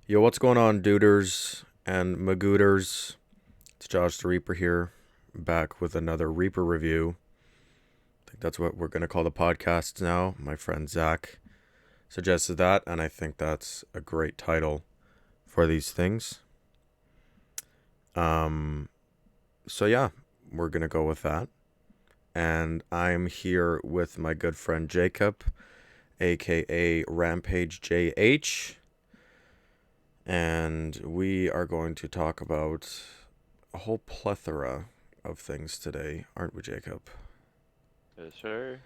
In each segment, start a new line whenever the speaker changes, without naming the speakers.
Yo, what's going on, duders and magooters? It's Josh the Reaper here, back with another Reaper review. I think that's what we're going to call the podcast now. My friend Zach suggested that, and I think that's a great title for these things. Um, so yeah, we're going to go with that. And I'm here with my good friend Jacob, aka Rampage JH. And we are going to talk about a whole plethora of things today, aren't we, Jacob?
Yes, sir.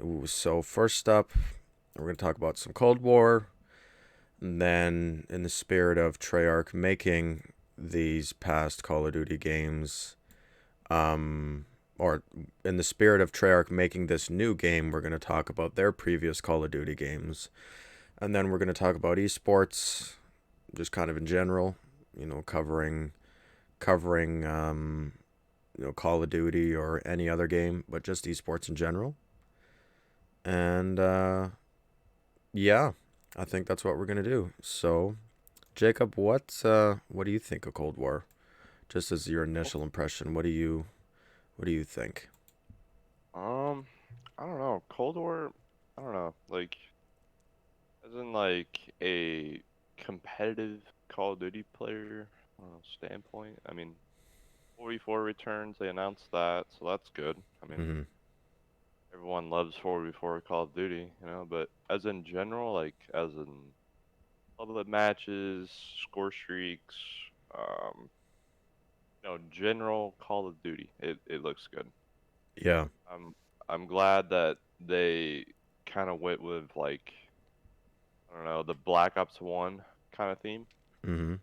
Ooh, so first up, we're going to talk about some Cold War. And then, in the spirit of Treyarch making these past Call of Duty games, or in the spirit of Treyarch making this new game, we're going to talk about their previous Call of Duty games. And then we're going to talk about esports, just kind of in general, covering Call of Duty or any other game, but just esports in general. And yeah, I think that's what we're gonna do. So, Jacob, what do you think of Cold War? Just as your initial impression, what do you think?
Um, I don't know. Cold War, I don't know. Like, as in a competitive Call of Duty player standpoint. I mean, 4v4 returns. They announced that, so that's good. I mean,
Mm-hmm.
everyone loves 4v4 Call of Duty, But as in general, like as in public matches, score streaks, um, general Call of Duty, it looks good.
Yeah.
I'm glad that they kind of went with I don't know, the Black Ops 1 kind of theme.
Mm-hmm.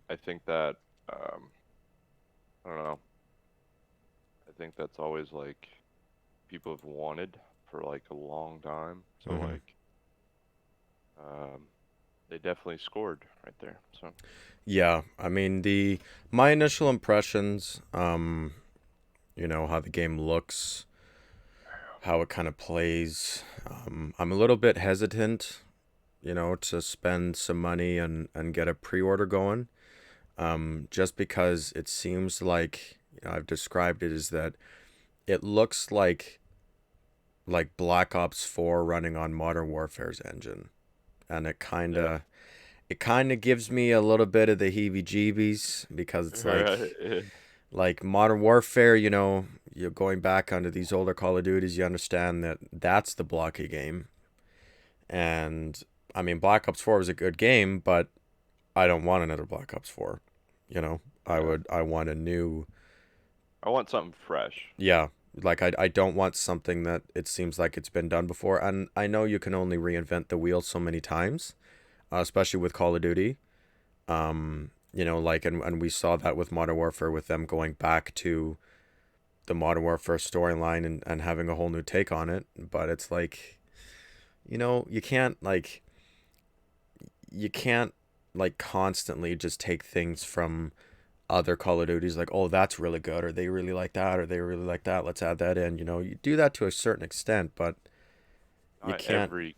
I think that um I don't know. I think that's always people have wanted for a long time. So
Mm-hmm.
um they definitely scored right there. So
Yeah. I mean, the my initial impressions, how the game looks, how it kind of plays. I'm a little bit hesitant, to spend some money and get a pre-order going. Just because it seems like I've described it as that it looks like Black Ops 4 running on Modern Warfare's engine, and
yeah.
it kind of gives me a little bit of the heebie-jeebies because it's
Right.
like Modern Warfare. You're going back onto these older Call of Duties. You understand that that's the blocky game, and I mean Black Ops 4 was a good game, but I don't want another Black Ops 4.
Yeah.
I want a new.
I want something fresh.
Yeah, like I don't want something that it seems like it's been done before. And I know you can only reinvent the wheel so many times, especially with Call of Duty. And we saw that with Modern Warfare with them going back to the Modern Warfare storyline and having a whole new take on it. But it's like, you can't like constantly just take things from other Call of Duties like, oh, that's really good, or they really like that, or they really like that. Let's add that in. You do that to a certain extent, but you
Not
can't.
every,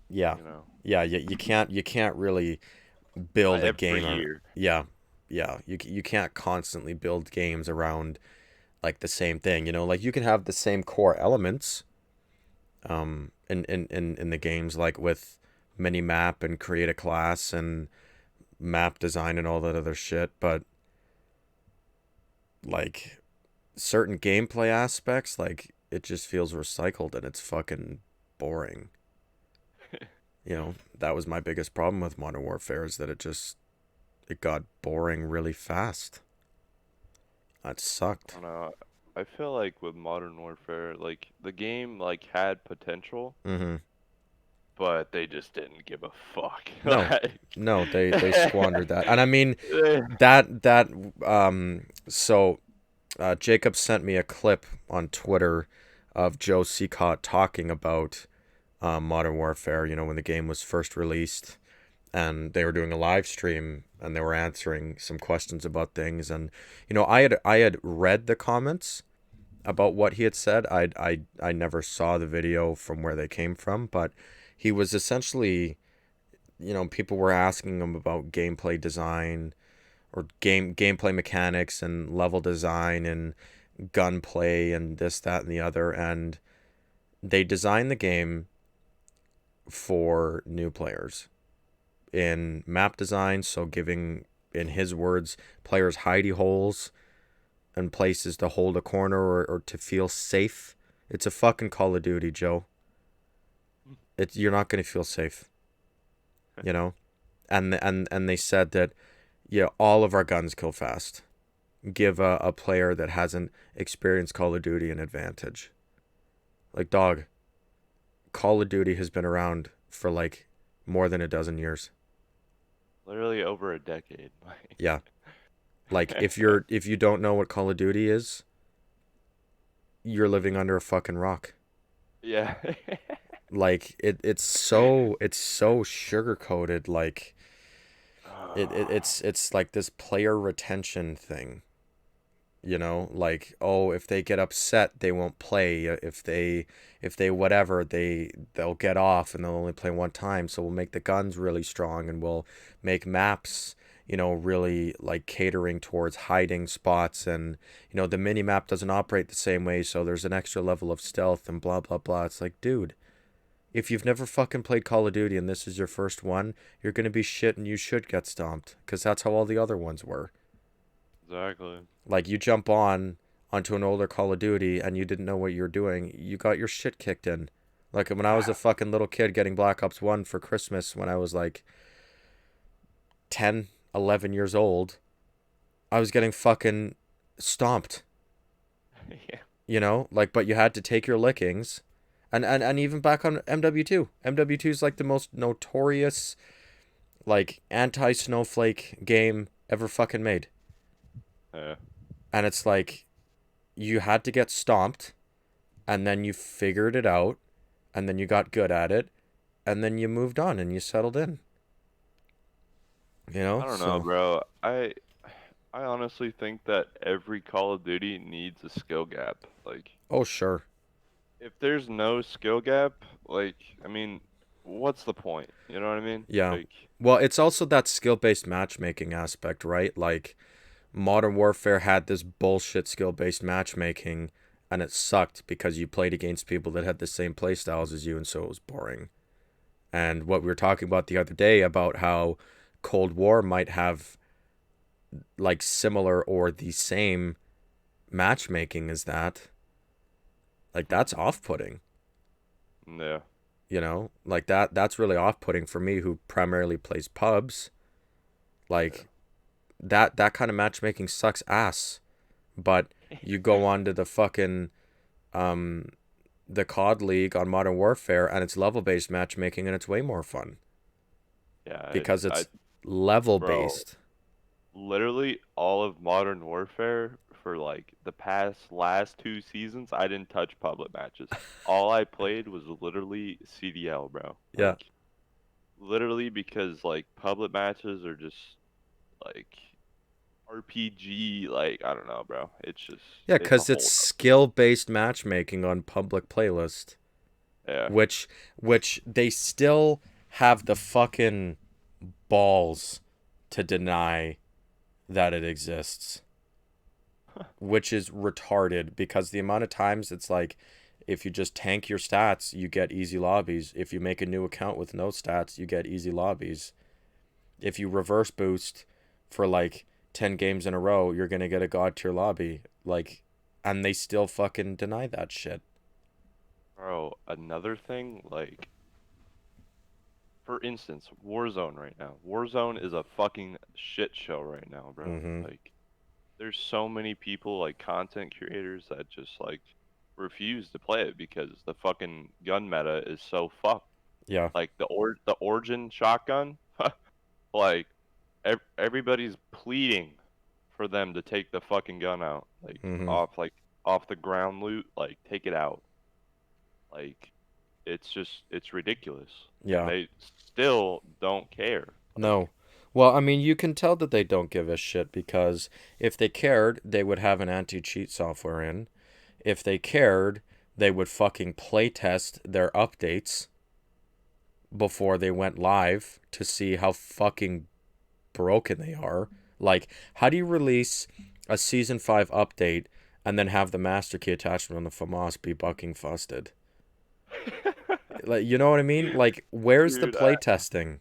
Yeah,
you know,
yeah, you can't really build
not
a
every
game or
year.
yeah, yeah. You can't constantly build games around like the same thing. Like you can have the same core elements in the games, like with mini map and create a class and map design and all that other shit, but like certain gameplay aspects, like it just feels recycled and it's fucking boring. That was my biggest problem with Modern Warfare is that it got boring really fast. That
I
sucked.
don't know. I feel like with Modern Warfare, the game had potential,
Mm-hmm.
but they just didn't give a fuck.
No,
Like,
no, they squandered that, and I mean that. So Jacob sent me a clip on Twitter of Joe Seacott talking about Modern Warfare. When the game was first released, and they were doing a live stream and they were answering some questions about things. And I had read the comments about what he had said. I never saw the video from where they came from, but he was essentially people were asking him about gameplay design or gameplay mechanics and level design and gunplay and this, that, and the other. And they designed the game for new players in map design, so giving, in his words, players hidey holes and places to hold a corner or to feel safe. It's a fucking Call of Duty, Joe. You're not gonna feel safe, you know. And they said that, yeah, all of our guns kill fast. Give a player that hasn't experienced Call of Duty an advantage. Like, dog, Call of Duty has been around for like more than a dozen years.
Literally over a decade.
Yeah. Like, if you don't know what Call of Duty is, you're living under a fucking rock.
Yeah.
Like, it's so sugar coated. Like, it's like this player retention thing. Like, oh, if they get upset, they won't play. If they whatever, they'll get off and they'll only play one time. So we'll make the guns really strong and we'll make maps, really like catering towards hiding spots. And the mini map doesn't operate the same way, so there's an extra level of stealth and blah blah blah. It's like, dude, if you've never fucking played Call of Duty and this is your first one, you're gonna be shit and you should get stomped because that's how all the other ones were.
Exactly.
Like, you jump onto an older Call of Duty and you didn't know what you were doing, you got your shit kicked in. Like, when I was a fucking little kid getting Black Ops 1 for Christmas when I was like 10, 11 years old, I was getting fucking stomped,
Yeah.
Like, but you had to take your lickings. And even back on MW2. MW2 is like the most notorious, like, anti-snowflake game ever fucking made.
Yeah.
And it's like, you had to get stomped, and then you figured it out, and then you got good at it, and then you moved on and you settled in.
I don't know,
So,
bro. I honestly think that every Call of Duty needs a skill gap. Like,
oh sure.
if there's no skill gap, like, I mean, what's the point? You know what I mean?
Yeah.
Like,
Well, it's also that skill-based matchmaking aspect, right? Like, Modern Warfare had this bullshit skill-based matchmaking, and it sucked because you played against people that had the same playstyles as you, and so it was boring. And what we were talking about the other day about how Cold War might have like similar or the same matchmaking as that, like, that's off-putting.
yeah.
Like, that's really off-putting for me, who primarily plays pubs. Like, that kind of matchmaking sucks ass. But you go on to the fucking um the COD League on Modern Warfare, and it's level based matchmaking, and it's way more fun
Yeah,
because
I,
it's level
bro,
based.
literally all of Modern Warfare for like the past last 2 seasons, I didn't touch public matches. All I played was literally CDL, bro.
Yeah.
Like, literally because like public matches are just like RPG, like I don't know, bro.
Yeah,
It's a
cuz it's
hold up.
skill based matchmaking on public playlist,
Yeah.
which they still have the fucking balls to deny that it exists, which is retarded because the amount of times it's like, if you just tank your stats, you get easy lobbies. If you make a new account with no stats, you get easy lobbies. If you reverse boost for like 10 games in a row, you're going to get a god tier lobby. Like, and they still fucking deny that shit.
Bro, another thing, like for instance, Warzone right now. Warzone is a fucking shit show right now, bro.
Mhm.
Like, there's so many people, like content creators, that just like refuse to play it because the fucking gun meta is so fucked.
Yeah.
Like the Origin shotgun, like everybody's pleading for them to take the fucking gun out,
Mhm.
like off the ground loot, like take it out. Like, it's ridiculous, and
Yeah.
they still don't care.
No.
Like,
Well, I mean, you can tell that they don't give a shit because if they cared, they would have an anti-cheat software in. If they cared, they would fucking playtest their updates before they went live to see how fucking broken they are. Like, how do you release a season 5 update and then have the master key attachment on the FAMAS be bucking fusted? Like, you know what I mean? Like, where's the
Dude, I,
playtesting?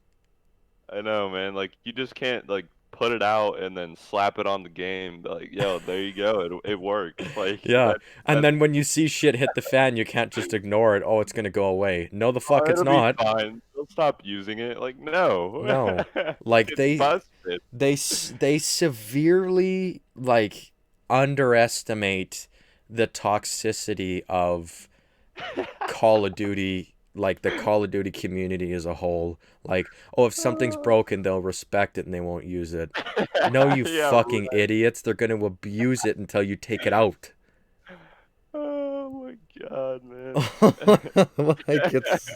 I know, man. Like you just can't like put it out and then slap it on the game. Like, yo, there you go. It works. Like
Yeah. And
that
then when you see shit hit the fan, you can't just ignore it. Oh, it's gonna go away. No, the fuck
oh,
it's
it'll be
not.
fine. They'll stop using it. Like, no.
No. Like
It's busted.
they severely like underestimate the toxicity of Call of Duty, like the Call of Duty community as a whole. Like, oh, if something's broken, they'll respect it and they won't use it. No, you
Yeah,
fucking idiots. They're going to abuse it until you take it out.
oh my God, man.
Like it's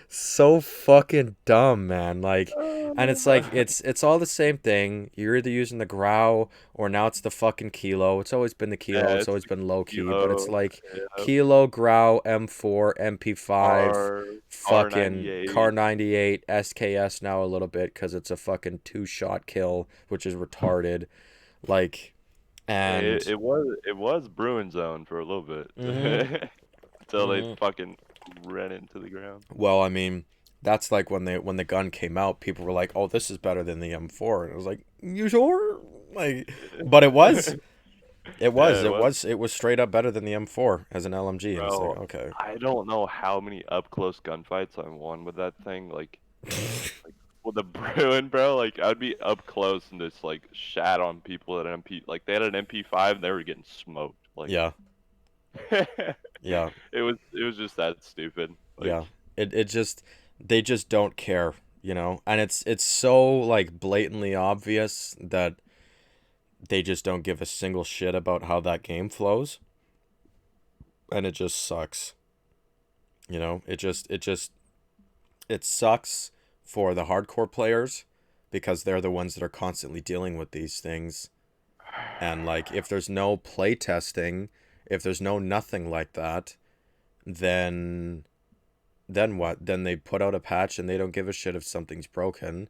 so fucking dumb, man. Like, and it's like it's all the same thing. You're either using the Grau or now it's the fucking Kilo. It's always been the Kilo.
Yeah,
It's
it's
always
the
been low key, but it's
kilo.
like
Yeah,
Kilo, Grau, M4, MP5,
R
fucking Car
R98.
98, SKS now a little bit because it's a fucking two-shot kill, which is retarded. Like,
It,
and
it was it was Bruin zone for a little
mhm,
bit until they
mhm.
fucking ran into the ground.
Well, I mean, that's like when the gun came out, people were like, "Oh, this is better than the M4," and I was like, "You sure?" Like, but it was,
Yeah, it was,
it was straight up better than the M4 as an LMG, and it's like,
bro.
okay,
I don't know how many up close gunfights I won with that thing. Like with the Bruin, bro. Like I'd be up close and just like shat on people at an MP. Like they had an MP5 and they were getting smoked. Like
yeah, yeah,
it was just that stupid. Like
yeah. It just they just don't care, you know, and it's so like blatantly obvious that they just don't give a single shit about how that game flows, and it just sucks. You know, it sucks for the hardcore players because they're the ones that are constantly dealing with these things. And like if there's no play testing, if there's no nothing like that, then then what? Then they put out a patch and they don't give a shit if something's broken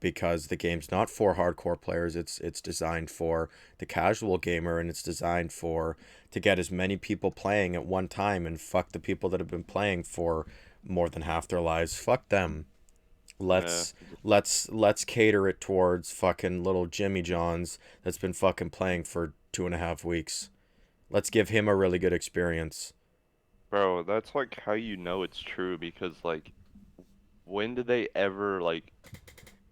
because the game's not for hardcore players. It's designed for the casual gamer and it's designed for to get as many people playing at one time and fuck the people that have been playing for more than half their lives. Fuck them.
yeah,
let's let's cater it towards fucking little Jimmy Johns that's been fucking playing for 2.5 weeks. Let's give him a really good experience.
bro. That's like how you know it's true because like when did they ever like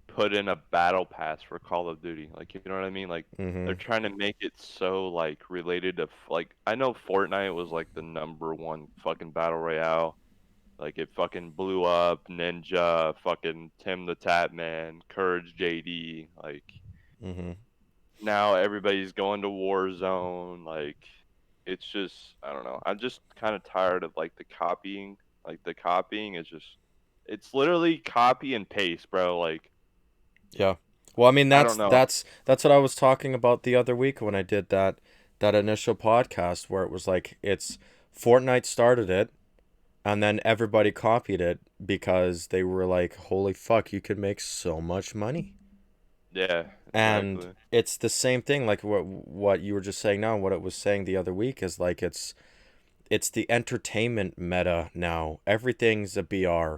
put in a battle pass for Call of Duty? Like, you know what I mean? Like,
Mm-hmm.
they're trying to make it so like related to like I know Fortnite was like the number one fucking battle royale. Like, it fucking blew up. Ninja, fucking Tim the Tap Man, Courage JD. Like,
Mm-hmm.
now everybody's going to Warzone. Like, it's just I don't know. I'm just kind of tired of like the copying. Like, the copying is just it's literally copy and paste, bro. Like,
Yeah. Well, I mean
I don't know.
that's what I was talking about the other week when I did that initial podcast where it was like it's Fortnite started it and then everybody copied it because they were like, "Holy fuck, you could make so much money."
Yeah,
And
exactly.
it's the same thing like what you were just saying now and what it was saying the other week is like it's the entertainment meta now. Everything's a BR.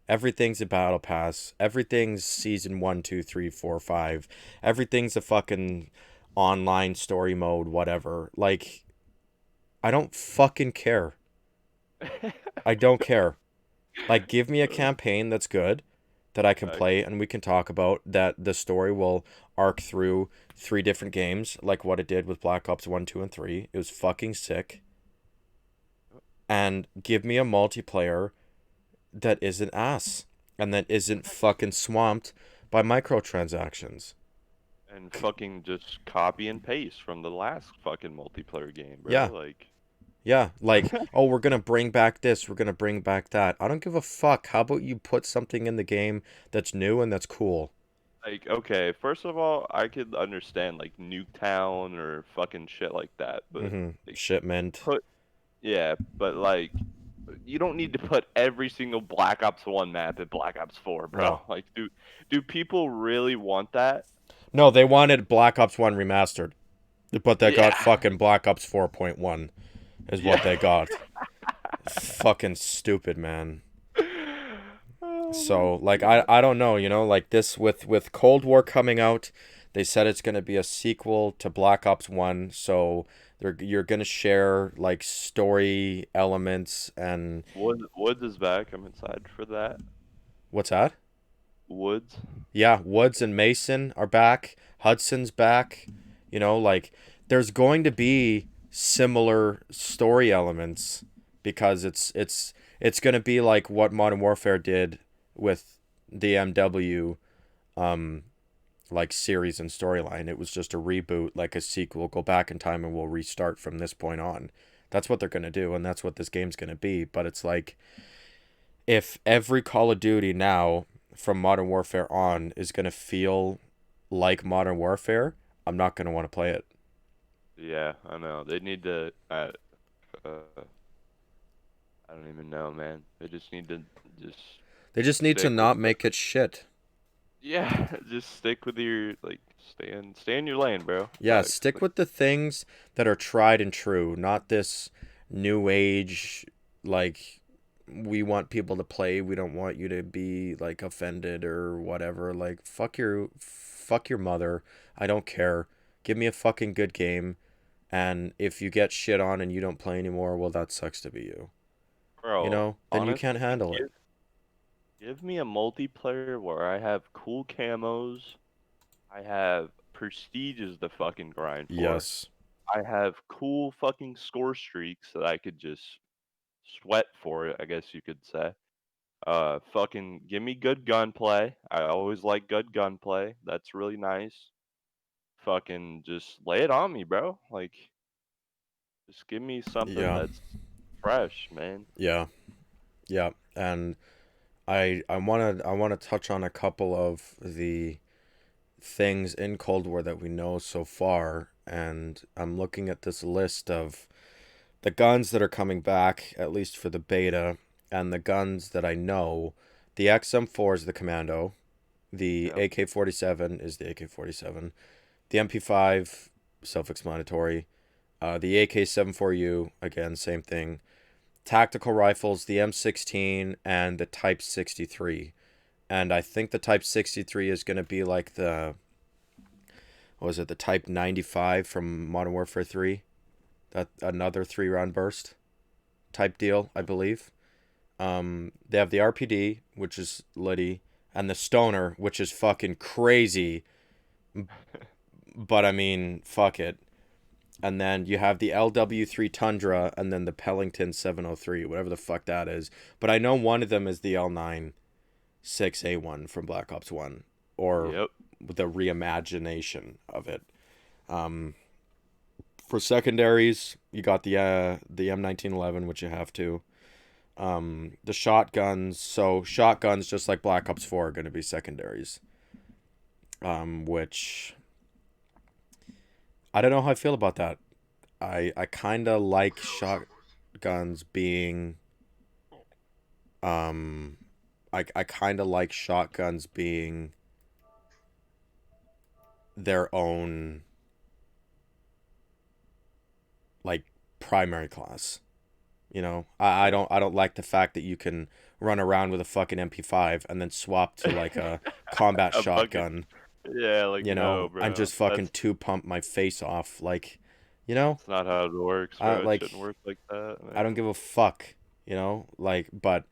Everything's a battle pass. Everything's season 1, 2, 3, 4, 5. Everything's a fucking online story mode, whatever. Like, I don't fucking care. I don't care. Like, give me a campaign that's good that I can
Facts.
play and we can talk about that the story will arc through 3 different games, like what it did with Black Ops 1, 2, and 3. It was fucking sick. And give me a multiplayer that isn't ass and that isn't fucking swamped by microtransactions.
And fucking just copy and paste from the last fucking multiplayer game, bro.
Yeah,
Like,
yeah. Like, oh, we're gonna bring back this, we're gonna bring back that. I don't give a fuck. How about you put something in the game that's new and that's cool?
okay, first of all, I could understand like Nuketown or fucking shit like that, but
Mm-hmm.
like,
Shipment.
put yeah, but like you don't need to put every single Black Ops 1 map in Black Ops 4, bro.
No.
Like, do people really want that?
No, they wanted Black Ops 1 remastered, but they got
Yeah.
fucking Black Ops 4.1 is what
Yeah.
they got. Fucking stupid, man.
Oh my
So, like, I
god.
I don't know, like this with Cold War coming out, they said it's going to be a sequel to Black Ops 1, so you're going to share like story elements and
Woods is back. I'm excited for that.
what's that?
Woods.
Yeah, Woods and Mason are back. Hudson's back. Like there's going to be similar story elements because it's going to be like what Modern Warfare did with the MW um like series and storyline. It was just a reboot, like a sequel, go back in time and we'll restart from this point on. That's what they're going to do and that's what this game's going to be, but it's like if every Call of Duty now from Modern Warfare on is going to feel like Modern Warfare, I'm not going to want to play it.
Yeah, I know. They need to. Uh, I don't even know, man. They just need to just
They just need to
stick with
not make it shit.
yeah, just stick with your like stay in your lane, bro.
Yeah,
Facts.
stick with the things that are tried and true, not this new age like we want people to play, we don't want you to be like offended or whatever. Like fuck your mother. I don't care. Give me a fucking good game. And if you get shit on and you don't play anymore, well, that sucks to be you.
Bro,
Then you
honestly,
can't handle it.
give me a multiplayer where I have cool camos. I have prestige is the fucking grind for.
Yes.
I have cool fucking score streaks that I could just sweat for it, I guess you could say. Fucking give me good gunplay. I always like good gunplay. That's really nice. Fucking just lay it on me, bro. Like, just give me something
Yeah.
that's fresh, man.
Yeah. Yeah. And I want to touch on a couple of the things in Cold War that we know so far, and I'm looking at this list of the guns that are coming back, at least for the beta, and the guns that I know. The XM4 is the Commando. The
Yep.
AK-47 is the AK-47. The MP5, self-explanatory. The AK-74U, again, same thing. Tactical rifles, the M16 and the Type 63. And I think the Type 63 is going to be like the, what was it, the Type 95 from Modern Warfare 3? That another 3 round burst type deal, I believe. They have the RPD, which is litty, and the Stoner, which is fucking crazy. But I mean, fuck it. And then you have the LW3 Tundra, and then the Pellington 703, whatever the fuck that is. But I know one of them is the L9 6A1 from Black Ops 1, or
Yep.
the reimagination of it. Um, for secondaries, you got the M1911, which you have to. The shotguns, so shotguns just like Black Ops 4 are going to be secondaries. Which I don't know how I feel about that. I kind of like shotguns being um I kind of like shotguns being their own like primary class.
Yeah.
I don't like the fact that you can run around with a fucking MP5 and then swap to like a combat
A fucking
shotgun,
yeah, like no,
and
bro.
just fucking two pump my face off. Like, you know,
That's not how it works,
I
bro. It
like
shouldn't work like that,
I don't
man.
give a fuck, like, but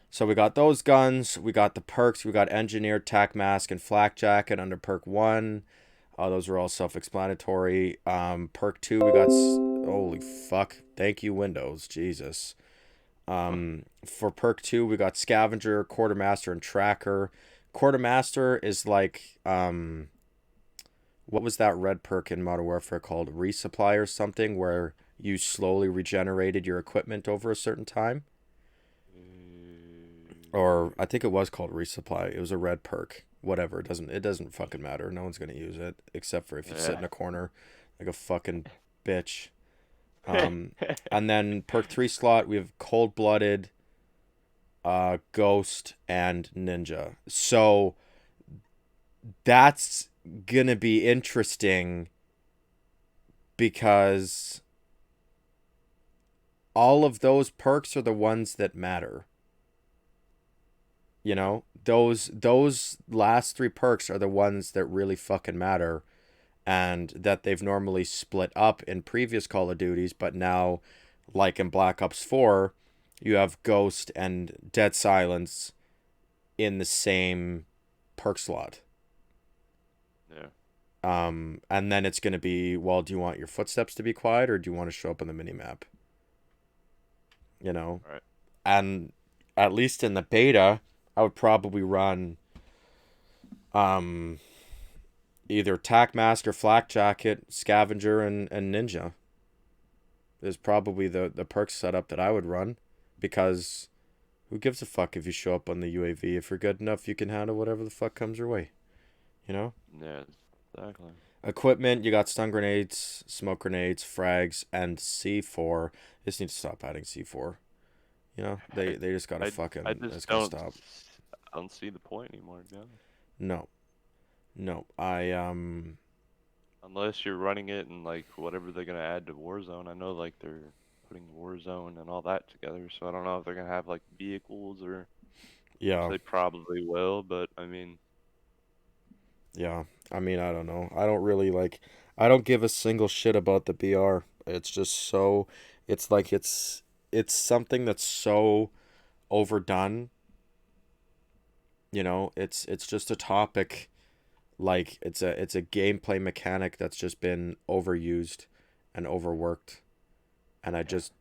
so we got those guns, we got the perks, we got engineer, tac mask, and flak jacket under perk one. Those are all self-explanatory. Perk two, we got holy fuck, thank you Windows, Jesus. For perk two, we got scavenger, quartermaster, and tracker. Quartermaster is like what was that red perk in Modern Warfare called? Resupply or something, where you slowly regenerated your equipment over a certain time. Or I think it was called resupply. It was a red perk. Whatever. It doesn't fucking matter. No one's gonna use it except for if you sit
Yeah.
in a corner like a fucking bitch. And then perk 3 slot, we have Cold Blooded, Ghost, and Ninja. So that's gonna be interesting because all of those perks are the ones that matter. You know, those last three perks are the ones that really fucking matter, and that they've normally split up in previous Call of Duties, but now, like in Black Ops 4, you have Ghost and Dead Silence in the same perk slot.
Yeah.
And then it's going to be, well, do you want your footsteps to be quiet or do you want to show up on the minimap? You know?
Right.
And at least in the beta, I would probably run um, either Tac Mask or Flak Jacket, Scavenger, and Ninja. Is probably the perk setup that I would run, because who gives a fuck if you show up on the UAV? If you're good enough, you can handle whatever the fuck comes your way. You know?
Yeah, exactly.
Equipment, you got stun grenades, smoke grenades, frags, and C4. They just need to stop adding C4. You know, they just gotta
I I
fucking,
just
it's gotta
don't
stop.
I don't see the point anymore, to be honest.
No, no,
Unless you're running it and like whatever they're gonna add to Warzone. I know like they're putting Warzone and all that together, so I don't know if they're gonna have like vehicles or which
yeah,
they probably will, but I mean,
yeah. I mean, I don't know. I don't really like. I don't give a single shit about the BR. It's just so. It's like it's something that's so overdone. You know, it's just a topic. Like it's a gameplay mechanic that's just been overused and overworked, and I just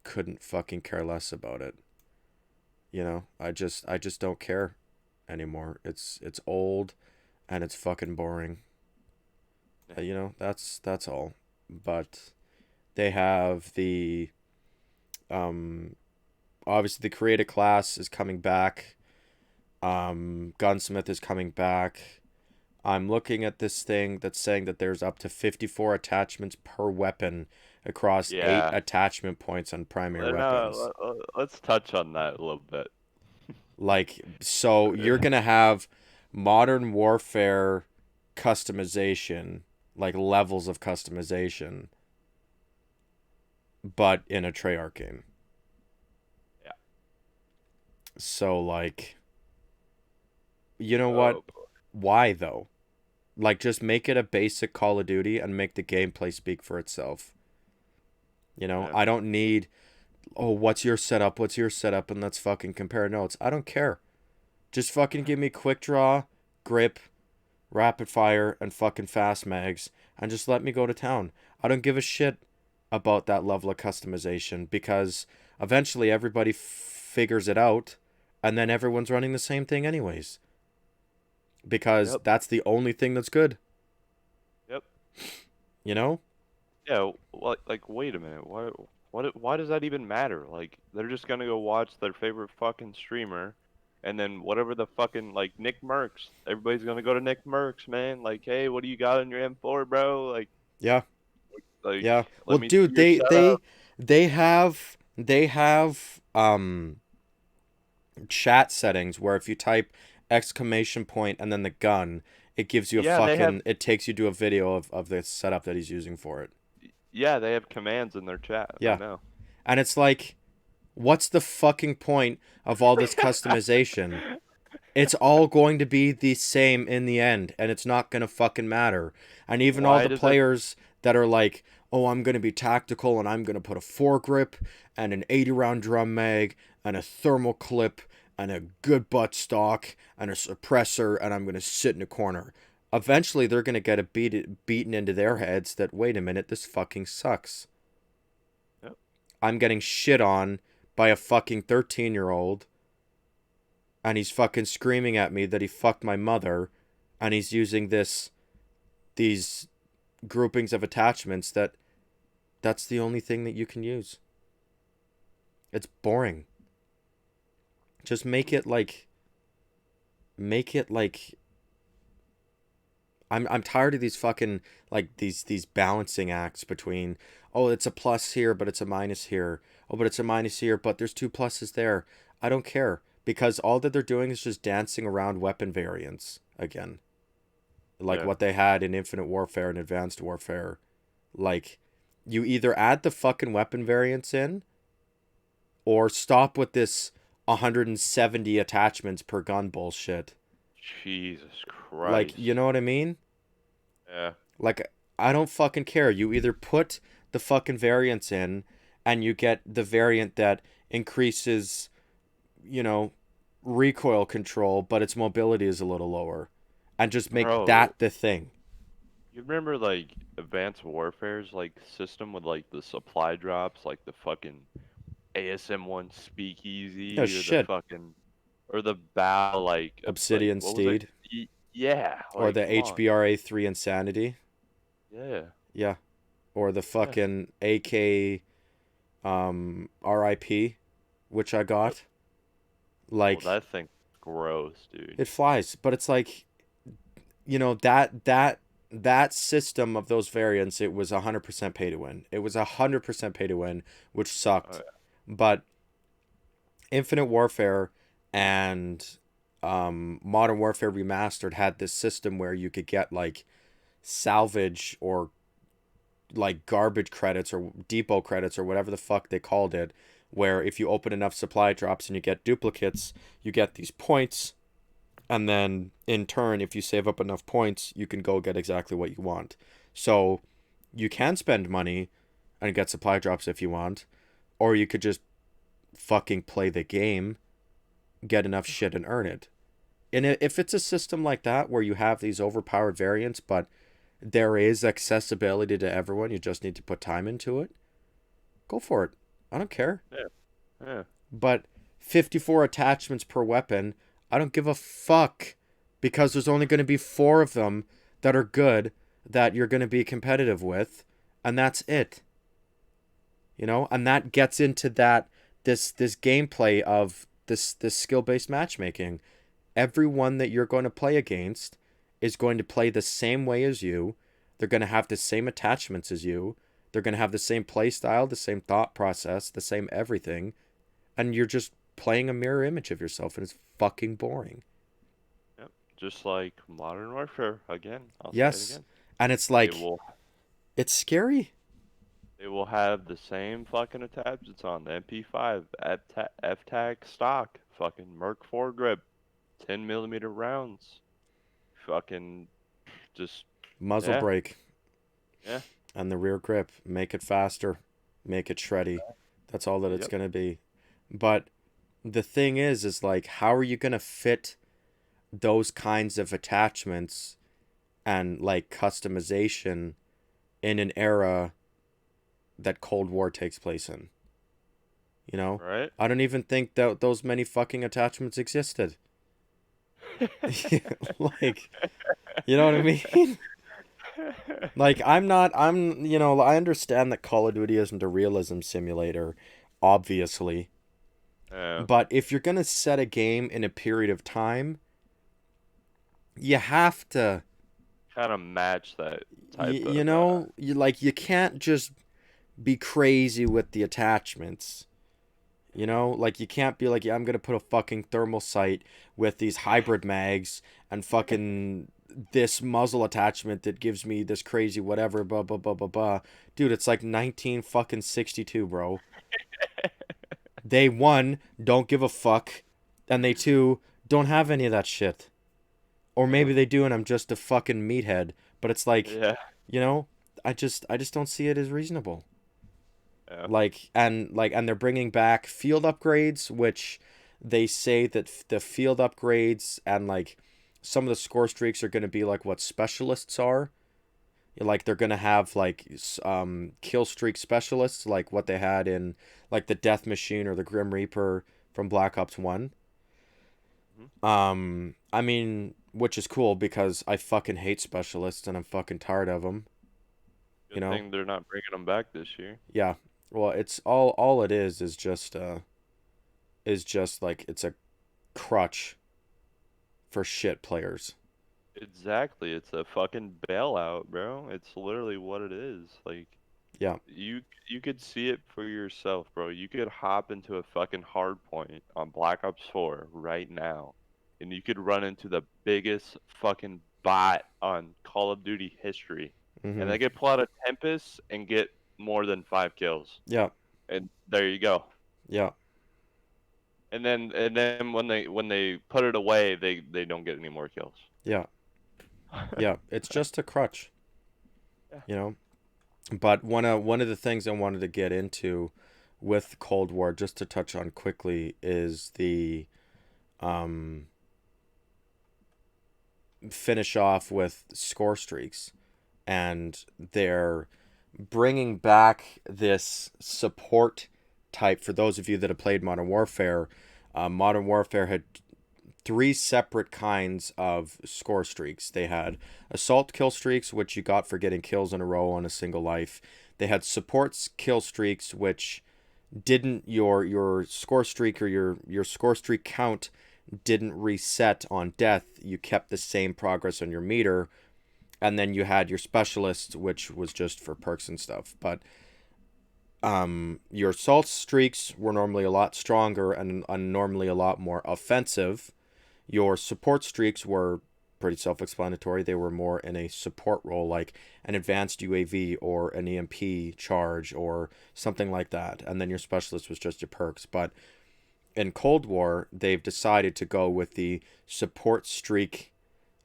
couldn't fucking care less about it. You know, I just don't care anymore. It's old and it's fucking boring.
yeah,
You know, that's all. But they have the um obviously the creative class is coming back. Gunsmith is coming back. I'm looking at this thing that's saying that there's up to 54 attachments per weapon across 8
yeah.
attachment points on primary weapons.
Let's touch on that a little bit.
Like, so you're going to have modern warfare customization, like levels of customization, but in a Treyarch game.
Yeah.
So, like, you know what?
Oh,
Why, though? Like, just make it a basic Call of Duty and make the gameplay speak for itself. You know,
yeah.
I don't need, oh, what's your setup? What's your setup? And let's fucking compare notes. I don't care. Just fucking give me quick draw, grip, rapid fire, and fucking fast mags, and just let me go to town. I don't give a shit about that level of customization, because eventually everybody figures it out, and then everyone's running the same thing anyways. Because
Yep.
that's the only thing that's good,
Yep.
you know?
Yeah. Like, wait a minute. Why does that even matter? Like, they're just gonna go watch their favorite fucking streamer, and then whatever the fucking like Nick Mercs, everybody's gonna go to Nick Mercs, man. Like, hey, what do you got in your M4, bro?
Yeah,
Like,
yeah.
let
Well,
me see
dude,
your
they
setup.
they they have they have chat settings where if you type exclamation point and then the gun, it gives you a
Yeah, and they have
fucking, it takes you to a video of the setup that he's using for it.
yeah, they have commands in their chat. I
Yeah.
know.
And it's like, what's the fucking point of all this customization? It's all going to be the same in the end, and it's not going to fucking matter. And even all
Why
the
does it?
players that are like, oh, I'm going to be tactical and I'm going to put a foregrip and an 80 round drum mag and a thermal clip and a good butt stock and a suppressor, and I'm going to sit in a corner. Eventually, they're going to get beaten into their heads that, wait a minute, this fucking sucks.
Yep.
I'm getting shit on by a fucking 13-year-old, and he's fucking screaming at me that he fucked my mother, and he's using these groupings of attachments that's the only thing that you can use. It's boring. Just make it like I'm tired of these fucking, like, these balancing acts between, Oh, it's a plus here, but it's a minus here. Oh, but it's a minus here, but there's two pluses there. I don't care because all that they're doing is just dancing around weapon variants again. Like
Yeah,
what they had in Infinite Warfare and Advanced Warfare. Like, you either add the fucking weapon variants in or stop with this 170 attachments per gun bullshit.
Jesus
Like, you
Christ.
know what I mean?
Yeah,
Like, I don't fucking care. You either put the fucking variants in and you get the variant that increases, you know, recoil control, but its mobility is a little lower. And just make
bro.
that the thing.
You remember like Advanced Warfare's like system with like the supply drops, like the fucking ASM-1
No
speakeasy or the
shit.
fucking or the bow like
Obsidian
what was it?
Steed
Yeah,
or
like
the
come on.
HBRA 3 Insanity.
Yeah,
Yeah. Or the
yeah.
fucking AK RIP, which I
Yep.
got.
Oh,
Like,
that thing's gross, dude.
it flies, but it's like, that system of those variants, it was 100% pay to win. It was 100% pay to win, which
Oh,
sucked. But Infinite Warfare and Modern Warfare Remastered had this system where you could get like salvage or like garbage credits or depot credits or whatever the fuck they called it, where if you open enough supply drops and you get duplicates, you get these points, and then in turn, if you save up enough points, you can go get exactly what you want. So you can spend money and get supply drops if you want, or you could just fucking play the game, get enough shit and earn it. And if it's a system like that where you have these overpowered variants, but there is accessibility to everyone, you just need to put time into it, go for it. I don't care.
yeah, yeah.
But 54 attachments per weapon, I don't give a fuck because there's only going to be 4 of them that are good that you're going to be competitive with, and that's it. And that gets into that this gameplay of this skill-based matchmaking. Everyone that you're going to play against is going to play the same way as you. They're going to have the same attachments as you. They're going to have the same play style, the same thought process, the same everything, and you're just playing a mirror image of yourself, and it's fucking boring.
Yep. Just like Modern Warfare again. I'll say it
Yes,
again.
and it's
They
like
will
it's scary.
they will have the same fucking attachments on the MP5, F-Tag stock, fucking Merc foregrip, 10 millimeter rounds, fucking just
Muzzle
yeah,
brake
yeah,
and the rear grip, make it faster, make it shreddy. That's all that it's
yep,
gonna be. But the thing is like, how are you gonna fit those kinds of attachments and like customization in an era that Cold War takes place in? You know,
right.
I don't even think that those many fucking attachments existed. Like, you know what I mean? Like, I understand that Call of Duty isn't a realism simulator, obviously.
Yeah,
But if you're going to set a game in a period of time, you have to,
kind of match that
you,
type
you
of
know, you can't just be crazy with the attachments. Like, you can't be like, yeah, I'm gonna put a fucking thermal sight with these hybrid mags and fucking this muzzle attachment that gives me this crazy whatever, blah blah blah blah blah. Dude, it's like 19 fucking 62, bro. They one don't give a fuck, and they two don't have any of that shit. Or
yeah,
maybe they do, and I'm just a fucking meathead. But it's like,
yeah,
you know, I just don't see it as reasonable.
yeah.
And they're bringing back field upgrades, which they say that the field upgrades and like some of the score streaks are going to be like what specialists are. Like they're going to have like kill streak specialists, like what they had in like the Death Machine or the Grim Reaper from Black Ops 1.
Mhm.
I mean, which is cool because I fucking hate specialists and I'm fucking tired of them, you
Good
know?
thing they're not bringing them back this year.
Yeah. Well, it's all it is just like it's a crutch for shit players.
Exactly, it's a fucking bailout, bro. It's literally what it is. Like,
Yeah.
You could see it for yourself, bro. You could hop into a fucking hard point on Black Ops 4 right now, and you could run into the biggest fucking bot on Call of Duty history, and
Mm-hmm.
they could pull out a Tempest and get more than 5 kills,
Yeah.
and there you go.
Yeah.
And then when they put it away, they don't get any more kills.
Yeah. Yeah. It's just a crutch,
Yeah.
you know. But one of the things I wanted to get into with Cold War, just to touch on quickly, is the um finish off with score streaks, and they're bringing back this support type. For those of you that have played Modern Warfare had three separate kinds of score streaks. They had assault kill streaks, which you got for getting kills in a row on a single life. They had support kill streaks, which didn't your score streak or your score streak count didn't reset on death. You kept the same progress on your meter. And then you had your specialists, which was just for perks and stuff. But your assault streaks were normally a lot stronger and normally a lot more offensive. Your support streaks were pretty self-explanatory. They were more in a support role, like an advanced UAV or an EMP charge or something like that. And then your specialist was just your perks. But in Cold War, they've decided to go with the support streak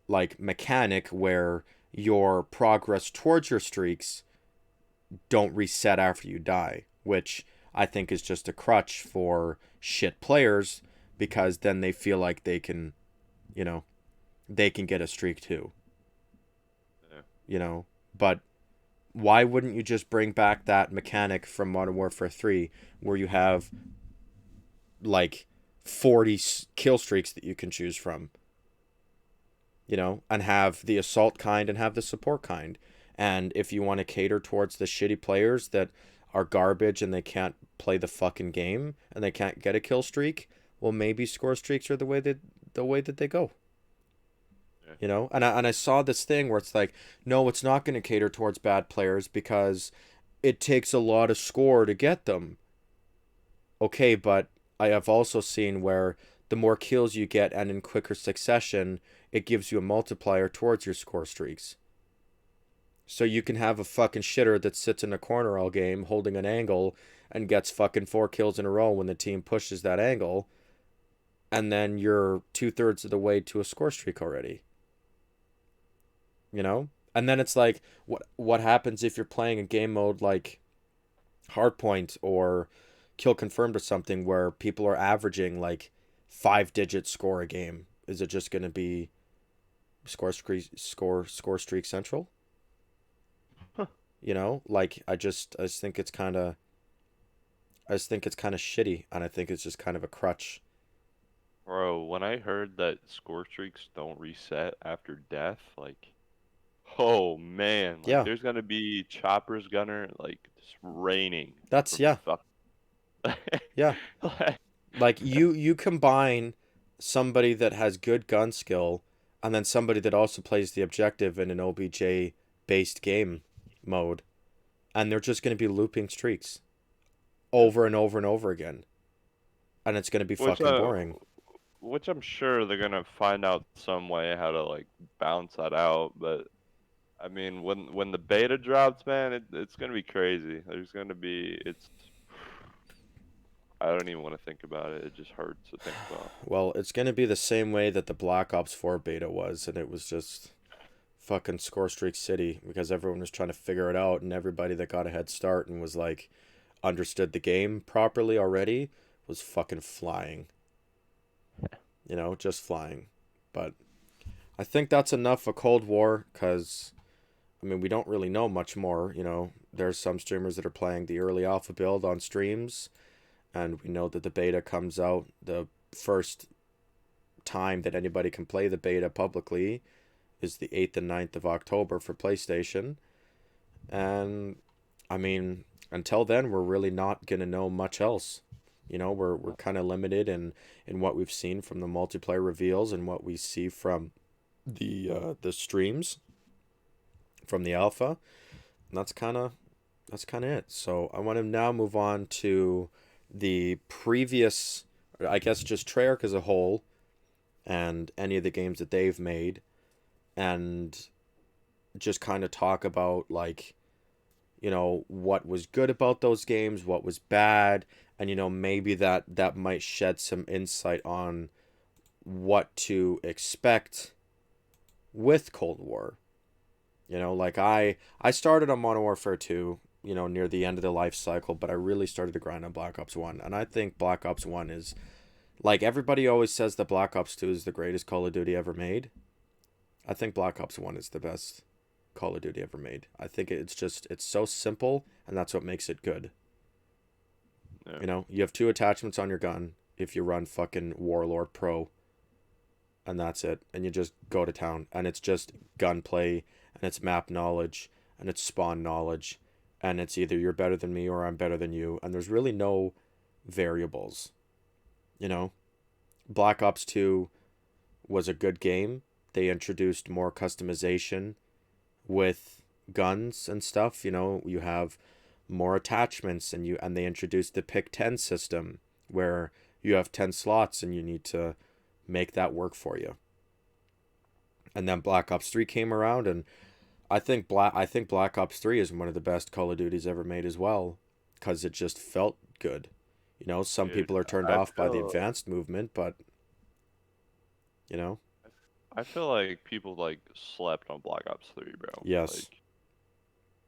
like mechanic where your progress towards your streaks don't reset after you die, which I think is just a crutch for shit players because then they feel like they can, you know, they can get a streak too,
Yeah.
you know. But why wouldn't you just bring back that mechanic from Modern Warfare 3 where you have like 40 kill streaks that you can choose from, you know, and have the assault kind and have the support kind. And if you want to cater towards the shitty players that are garbage and they can't play the fucking game and they can't get a kill streak, well maybe score streaks are the way that they go.
Yeah.
You know? And I saw this thing where it's like, no, it's not going to cater towards bad players because it takes a lot of score to get them. Okay, but I have also seen where the more kills you get and in quicker succession, it gives you a multiplier towards your score streaks. So you can have a fucking shitter that sits in a corner all game holding an angle and gets fucking 4 kills in a row when the team pushes that angle, and then you're 2/3 of the way to a score streak already. You know? And then it's like, what happens if you're playing a game mode like Hardpoint or Kill Confirmed or something where people are averaging like 5-digit score a game? Is it just gonna be score streak central? You know, like I just think it's kind of shitty, and I think it's just kind of a crutch.
Bro, when I heard that score streaks don't reset after death, like, oh man, like
Yeah,
there's gonna be choppers gunner like just raining
that's
from
yeah,
fuck.
yeah.
Like,
Like you combine somebody that has good gun skill and then somebody that also plays the objective in an OBJ based game mode, and they're just going to be looping streaks
yeah.
over and over and over again, and it's going to be
Which
fucking boring.
which I'm sure they're gonna find out some way how to like balance that out, but I mean when the beta drops, man, it's gonna be crazy. There's gonna be it's I don't even want to think about it. It just hurts to think about.
Well, it's going to be the same way that the Black Ops 4 beta was, and it was just fucking score streak city because everyone was trying to figure it out, and everybody that got a head start and was like understood the game properly already was fucking flying. You know, just flying. But I think that's enough for Cold War because I mean we don't really know much more. You know, there's some streamers that are playing the early alpha build on streams, and we know that the beta comes out the first time that anybody can play the beta publicly is the 8th and 9th of October for PlayStation. And I mean, until then, we're really not going to know much else. You know, we're kind of limited in what we've seen from the multiplayer reveals and what we see from the streams from the alpha. And that's kind of it. So I want to now move on to the previous, I guess, just Treyarch as a whole and any of the games that they've made, and just kind of talk about like, what was good about those games, what was bad, and maybe that might shed some insight on what to expect with Cold War. Like I started on Modern Warfare 2, near the end of the life cycle, but I really started to grind on Black Ops 1. And I think Black Ops 1 is, like, everybody always says that Black Ops 2 is the greatest Call of Duty ever made. I think Black Ops 1 is the best Call of Duty ever made. I think it's so simple, and that's what makes it good.
Yeah.
You have two attachments on your gun if you run fucking Warlord Pro, and that's it. And you just go to town, and it's just gunplay, and it's map knowledge, and it's spawn knowledge, and it's either you're better than me or I'm better than you, and there's really no variables. You know, Black Ops 2 was a good game. They introduced more customization with guns and stuff. You have more attachments, and they introduced the pick 10 system where you have 10 slots and you need to make that work for you. And then Black Ops 3 came around, and I think Black Ops 3 is one of the best Call of Duties ever made as well, cuz it just felt good. Some
Dude,
people are turned
I
off by the
feel
advanced movement, but you know,
I feel like people like slept on Black Ops 3, bro.
yes.
Like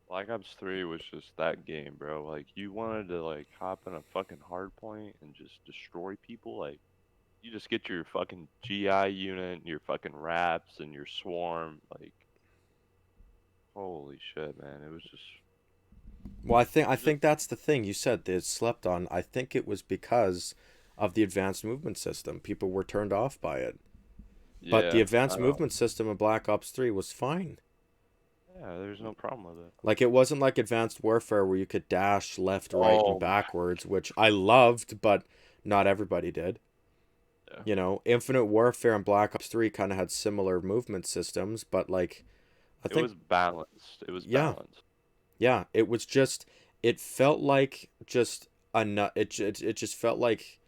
Black Ops 3 was just that game, bro. Like you wanted to like hop in a fucking hard point and just destroy people. Like you just get your fucking GI unit, your fucking Raps, and your Swarm. Like holy shit, man! It was just
Well, I
it was just
think that's the thing you said they slept on. I think it was because of the advanced movement system. People were turned off by it. But the
yeah. I
advanced
don't.
movement system in Black Ops 3 was fine.
Yeah, there's no problem with it.
Like, it wasn't like Advanced Warfare where you could dash left, right, and
Oh my.
backwards, which I loved, but not everybody did.
Yeah.
Infinite Warfare and Black Ops 3 kind of had similar movement systems, but like, I
It
think,
was balanced. It was
yeah,
balanced.
yeah, it was just, it felt like just it just felt like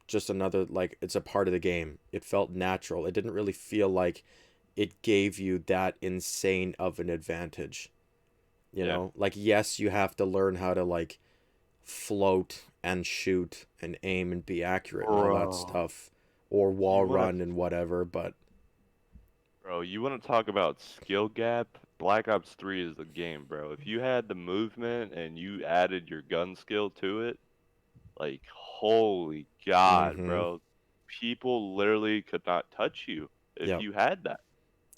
just another, like, it's a part of the game. It felt natural. It didn't really feel like it gave you that insane of an advantage.
Yeah.
Like, yes, you have to learn how to, like, float and shoot and aim and be accurate and all that
Bro,
stuff, or wall
you wanna
run and whatever, but
you wanna talk about skill gap? Black Ops 3 is the game, bro. If you had the movement and you added your gun skill to it, like holy god,
mm-hmm.
bro. People literally could not touch you if
Yep.
you had that.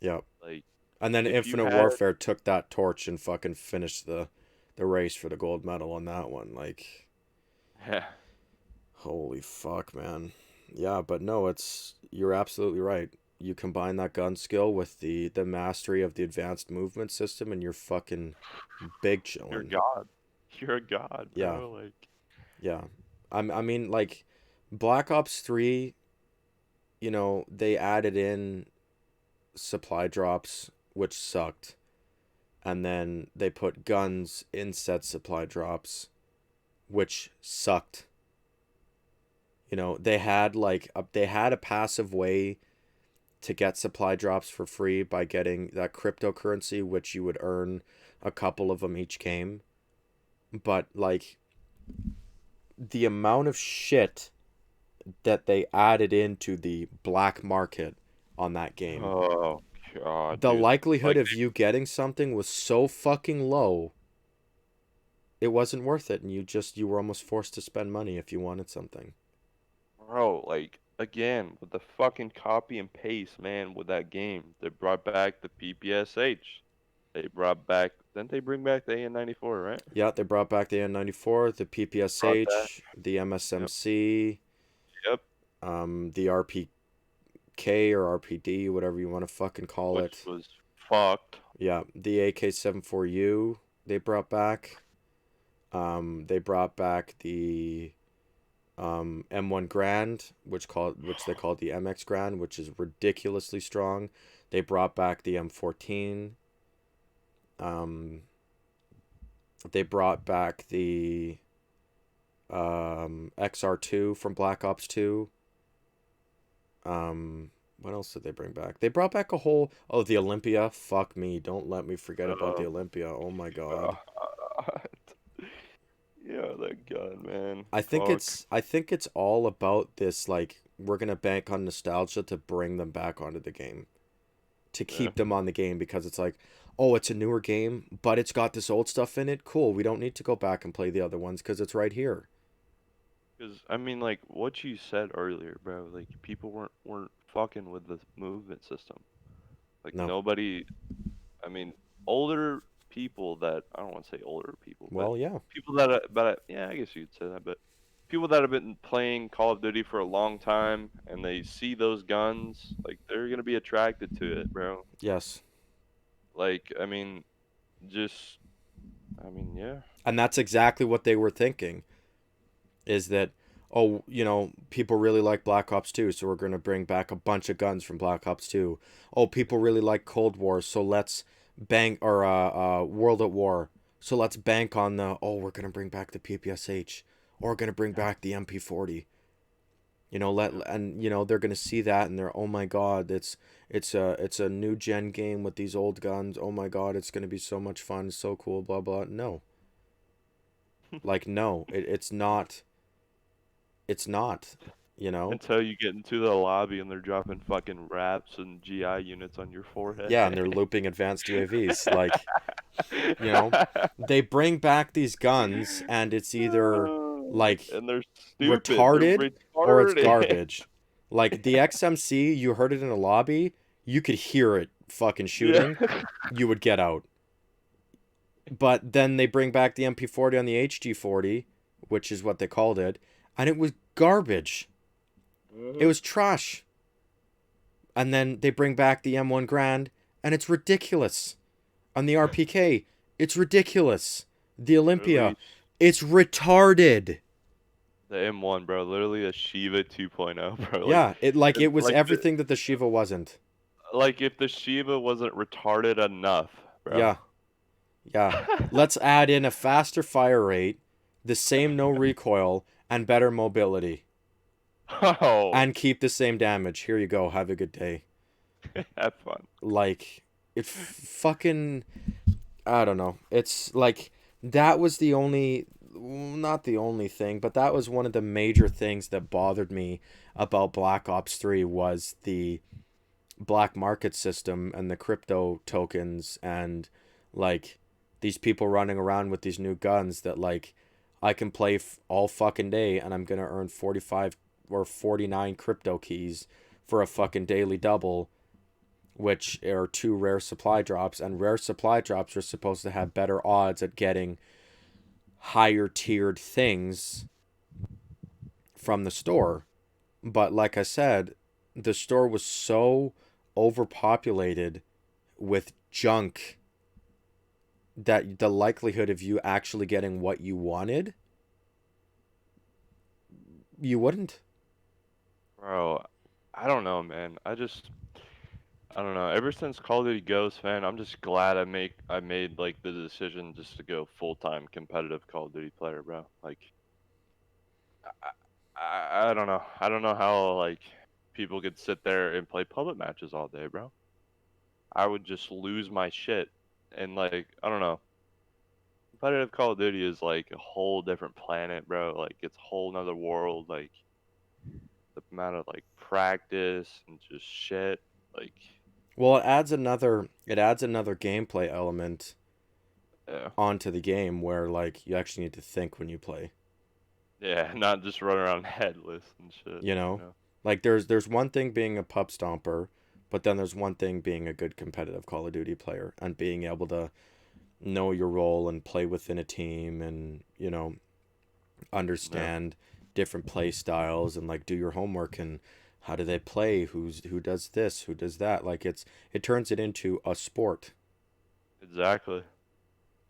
Yep.
Like
And then
if you
Infinite
had
Warfare took that torch and fucking finished the race for the gold medal on that one. Like,
yeah,
holy fuck, man. Yeah, but no, you're absolutely right. You combine that gun skill with the mastery of the advanced movement system, and you're fucking big
you're a
chillin'.
god. You're a god,
Yeah,
bro. Like
yeah. I mean, like, Black Ops 3, they added in supply drops, which sucked. And then they put guns in said supply drops, which sucked. They had a passive way to get supply drops for free by getting that cryptocurrency, which you would earn a couple of them each game. But like, the amount of shit that they added into the black market on that game,
oh god,
the
dude.
likelihood
Like
of you getting something was so fucking low, it wasn't worth it, and you were almost forced to spend money if you wanted something.
bro, like again with the fucking copy and paste, man, with that game. They brought back the PPSH. They brought back didn't they bring back the AN-94, right?
Yeah, they brought back the N94, the
Brought that.
PPSH, the
Yep.
MSMC,
Yep.
the RPK or RPD, whatever you want to fucking call
Which
it.
was fucked.
Yeah, the AK-74U they brought back. They brought back the M1 Grand, which they called the MX Grand, which is ridiculously strong. They brought back the M14. Um, They brought back the XR2 from Black Ops 2. What else did they bring back? They brought back a whole the Olympia. Fuck me, don't let me forget about the
Oh,
Olympia. Oh my god.
God. Yeah, that gun, man. Fuck.
I think it's all about this, like we're gonna bank on nostalgia to bring them back onto the game. To
Yeah.
keep them on the game because it's like, oh, it's a newer game, but it's got this old stuff in it. Cool. We don't need to go back and play the other ones because it's right here.
Because I mean, like what you said earlier, bro. Like people weren't fucking with the movement system. Like
No.
nobody. I mean, older people that I don't want to say older people, but
Well, yeah.
people that but yeah, I guess you'd say that. But people that have been playing Call of Duty for a long time and they see those guns, like they're gonna be attracted to it, bro.
Yes.
Like I mean, just I mean, yeah.
And that's exactly what they were thinking is that, oh, people really like Black Ops 2, so we're going to bring back a bunch of guns from Black Ops 2. Oh, people really like Cold War, so let's bank, or World at War, so let's bank on we're going to bring back the PPSH, or we're going to bring back the MP40.
Yeah.
They're going to see that and they're, oh my god, it's a new gen game with these old guns. Oh my god, it's going to be so much fun, so cool, blah blah. No. Like no, it's not. It's not, you know?
Until you get into the lobby and they're dropping fucking wraps and GI units on your forehead.
Yeah, and they're looping advanced UAVs. Like, you know, they bring back these guns and it's either like
And they're stupid. They're
retarded or it's
retarded.
garbage. Like the XMC, you heard it in a lobby, you could hear it fucking
Yeah.
shooting, you would get out. But then they bring back the MP40 on the HG40, which is what they called it, and it was garbage. It
Mhm.
was trash. And then they bring back the M1 Grand, and it's ridiculous. On the RPK, it's ridiculous. The Olympia,
Literally
it's retarded.
the M1, bro. Literally a Shiva 2.0, bro.
Yeah, it was
Like the
everything that the Shiva wasn't.
like if the Shiva wasn't retarded enough, bro.
Yeah, yeah. Let's add in a faster fire rate, the same no recoil, and better mobility,
Oh,
and keep the same damage. Here you go. Have a good day.
have fun.
Like, fucking, I don't know. It's like that was the only, not the only thing, but that was one of the major things that bothered me about Black Ops 3 was the black market system and the crypto tokens and like these people running around with these new guns that like I can play all fucking day and I'm going to earn 45 or 49 crypto keys for a fucking daily double, which are two rare supply drops, and rare supply drops are supposed to have better odds at getting higher tiered things from the store. But like I said, the store was so overpopulated with junk that the likelihood of you actually getting what you wanted, you wouldn't.
Bro, I don't know, man. I don't know. Ever since Call of Duty Ghost, man, I'm just glad I made like the decision just to go full-time competitive Call of Duty player, bro. Like I don't know. I don't know how like people could sit there and play public matches all day, bro. I would just lose my shit. And like, I don't know. Competitive Call of Duty is like a whole different planet, bro. Like it's a whole nother world. Like the amount of like practice and just shit. Like
Well, it adds another gameplay element
yeah.
onto the game where like you actually need to think when you play.
Yeah, not just run around headless and shit,
You
you
know,
know.
like there's one thing being a pub stomper, but then there's one thing being a good competitive Call of Duty player and being able to know your role and play within a team and
Yeah.
understand different play styles and like do your homework and how do they play, who does this, who does that. Like it turns it into a sport,
Exactly.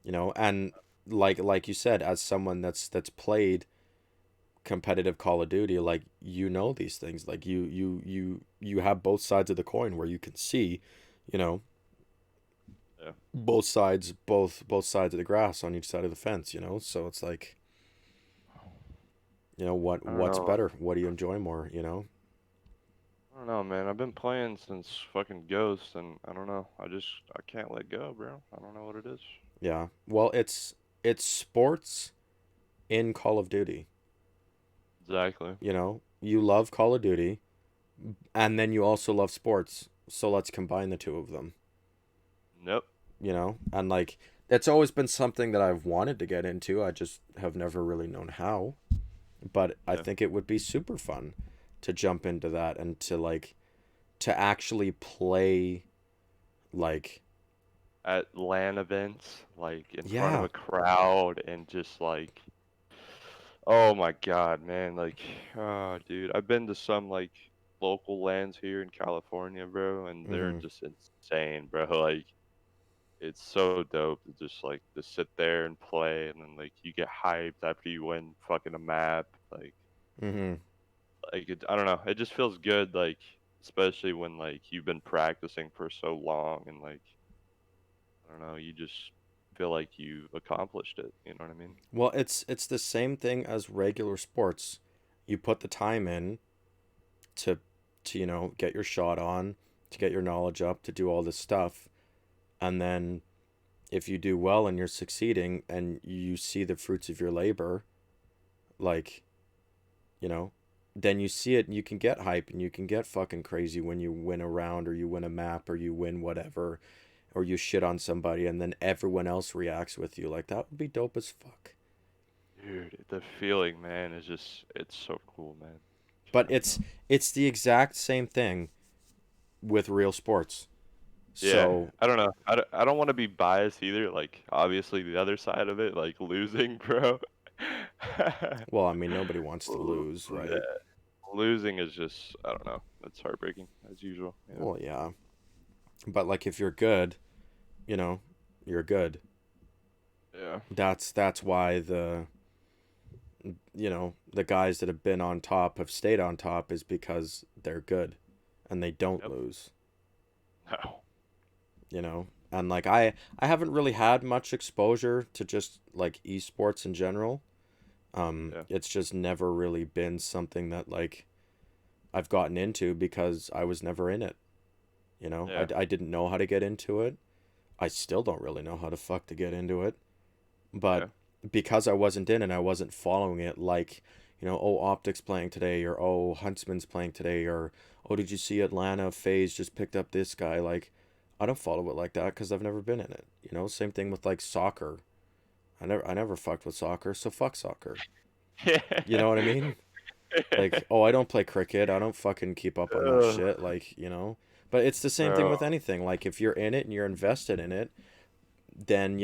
and like you said, as someone that's played competitive Call of Duty, like these things, like you have both sides of the coin where you can see, you know
Yeah.
both sides of the grass on each side of the fence, you know? So it's like, you know,
I don't
what's
know.
better? What do you enjoy more, you know?
I don't know, man. I've been playing since fucking Ghost, and I don't know. I can't let go, bro. I don't know what it is.
Yeah. Well, it's sports in Call of Duty.
Exactly.
You know, you love Call of Duty, and then you also love sports. So let's combine the two of them.
Nope.
You know, and like that's always been something that I've wanted to get into. I just have never really known how. But I
Yeah.
think it would be super fun to jump into that and to like to actually play like
At LAN events, like in front of
yeah.
a crowd, and just like, oh my God, man. Like, oh, dude, I've been to some like local LANs here in California, bro, and they're
Mhm.
just insane, bro. Like, it's so dope to just like to sit there and play, and then like you get hyped after you win fucking a map.
Mhm.
I don't know. It just feels good, like especially when like you've been practicing for so long, and like I don't know, you just feel like you've accomplished it. You know what I mean?
Well, it's the same thing as regular sports. You put the time in to to you know, get your shot on, to get your knowledge up, to do all this stuff, and then if you do well and you're succeeding and you see the fruits of your labor, like, you know, then you see it and you can get hype and you can get fucking crazy when you win a round or you win a map or you win whatever or you shit on somebody and then everyone else reacts with you. Like that would be dope as fuck.
Dude, the feeling, man, is just it's so cool, man.
But
I don't know.
it's the exact same thing with real sports.
Yeah,
So,
I don't know. I don't want to be biased either. Like, obviously, the other side of it, like losing, bro.
well, I mean, nobody wants to
L-
lose, right?
yeah, losing is just, I don't know. It's heartbreaking as usual.
Well, yeah. But like if you're good, you know, you're good.
Yeah.
That's why the you know, the guys that have been on top have stayed on top is because they're good and they don't
Yep.
lose,
No.
you know? And like I haven't really had much exposure to just like esports in general.
Yeah.
It's just never really been something that like I've gotten into because I was never in it, you know?
Yeah.
I didn't know how to get into it. I still don't really know how to fuck to get into it. But
Yeah.
because I wasn't in and I wasn't following it, like, you know, oh, Optics playing today, or oh, Huntsman's playing today, or oh, did you see Atlanta FaZe just picked up this guy? Like, I don't follow it like that because I've never been in it. You know, same thing with like soccer. I never fucked with soccer, so fuck soccer. You know what I mean? Like, oh, I don't play cricket. I don't fucking keep up on that
Ugh,
shit. Like, you know. But it's the same thing
bro,
with anything. Like, if you're in it and you're invested in it, then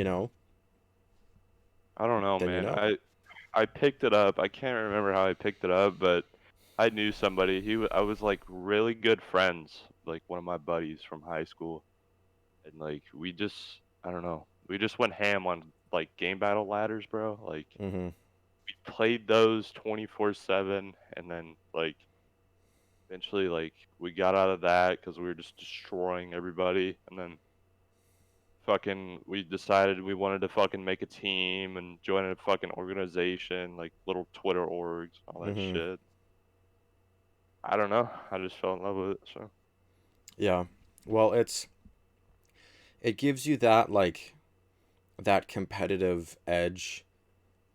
I don't know,
then you
man.
know.
I picked it up. I can't remember how I picked it up, but I knew somebody. I was like really good friends, like one of my buddies from high school, and like we just, I don't know, we just went ham on like game battle ladders, bro. Like
Mm-hmm.
we played those 24/7, and then like eventually like we got out of that because we were just destroying everybody, and then fucking we decided we wanted to fucking make a team and join a fucking organization, like little Twitter orgs, all that
Mm-hmm.
shit. I don't know. I just fell in love with it. So
Yeah. Well, it gives you that like that competitive edge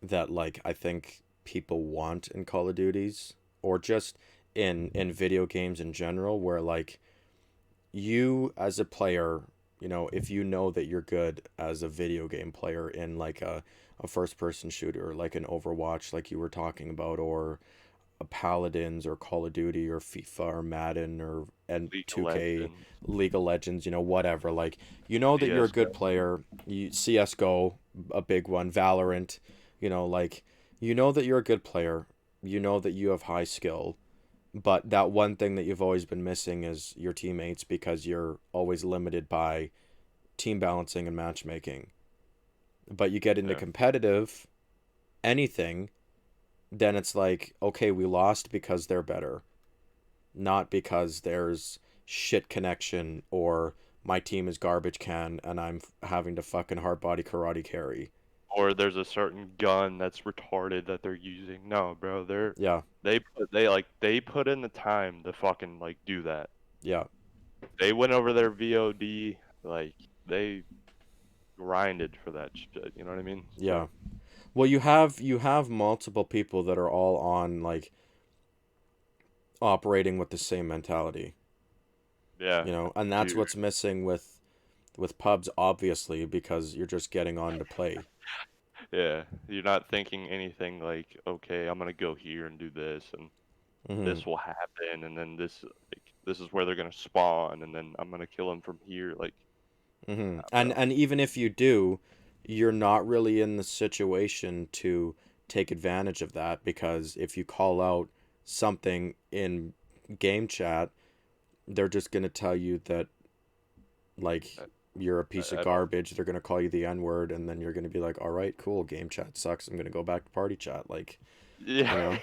that like I think people want in Call of Duties or just in video games in general where like you as a player, you know, if you know that you're good as a video game player in like a first person shooter like an Overwatch like you were talking about or a Paladins or Call of Duty or FIFA or Madden or and
League of
2K,
Legends,
League of Legends, you know, whatever. Like you know that you're a good
CS:GO,
player. You CS:GO, a big one, Valorant, you know, like you know that you're a good player. You know that you have high skill, but that one thing that you've always been missing is your teammates because you're always limited by team balancing and matchmaking. But you get into
yeah,
competitive anything, then it's like, okay, we lost because they're better not because there's shit connection or my team is garbage can and I'm having to fucking hard body karate carry.
Or there's a certain gun that's retarded that they're using. No, bro,
Yeah,
they put in the time to fucking like do that.
yeah,
They went over their VOD, like they grinded for that shit. You know what I mean?
yeah.
So
Well, you have multiple people that are all on like operating with the same mentality,
yeah,
and that's
you
what's missing with pubs, obviously, because you're just getting on to play.
yeah, you're not thinking anything like, okay, I'm gonna go here and do this, and
Hmm.
this will happen, and then this is where they're gonna spawn, and then I'm gonna kill them from here. Like,
Hmm.
nah,
And
bro.
and even if you do, you're not really in the situation to take advantage of that, because if you call out something in game chat, they're just gonna tell you that like
I,
you're a piece of
I don't.
garbage. They're gonna call you the N word, and then you're gonna be like, all right, cool, game chat sucks. I'm gonna go back to party chat, like, you
Yeah.
know,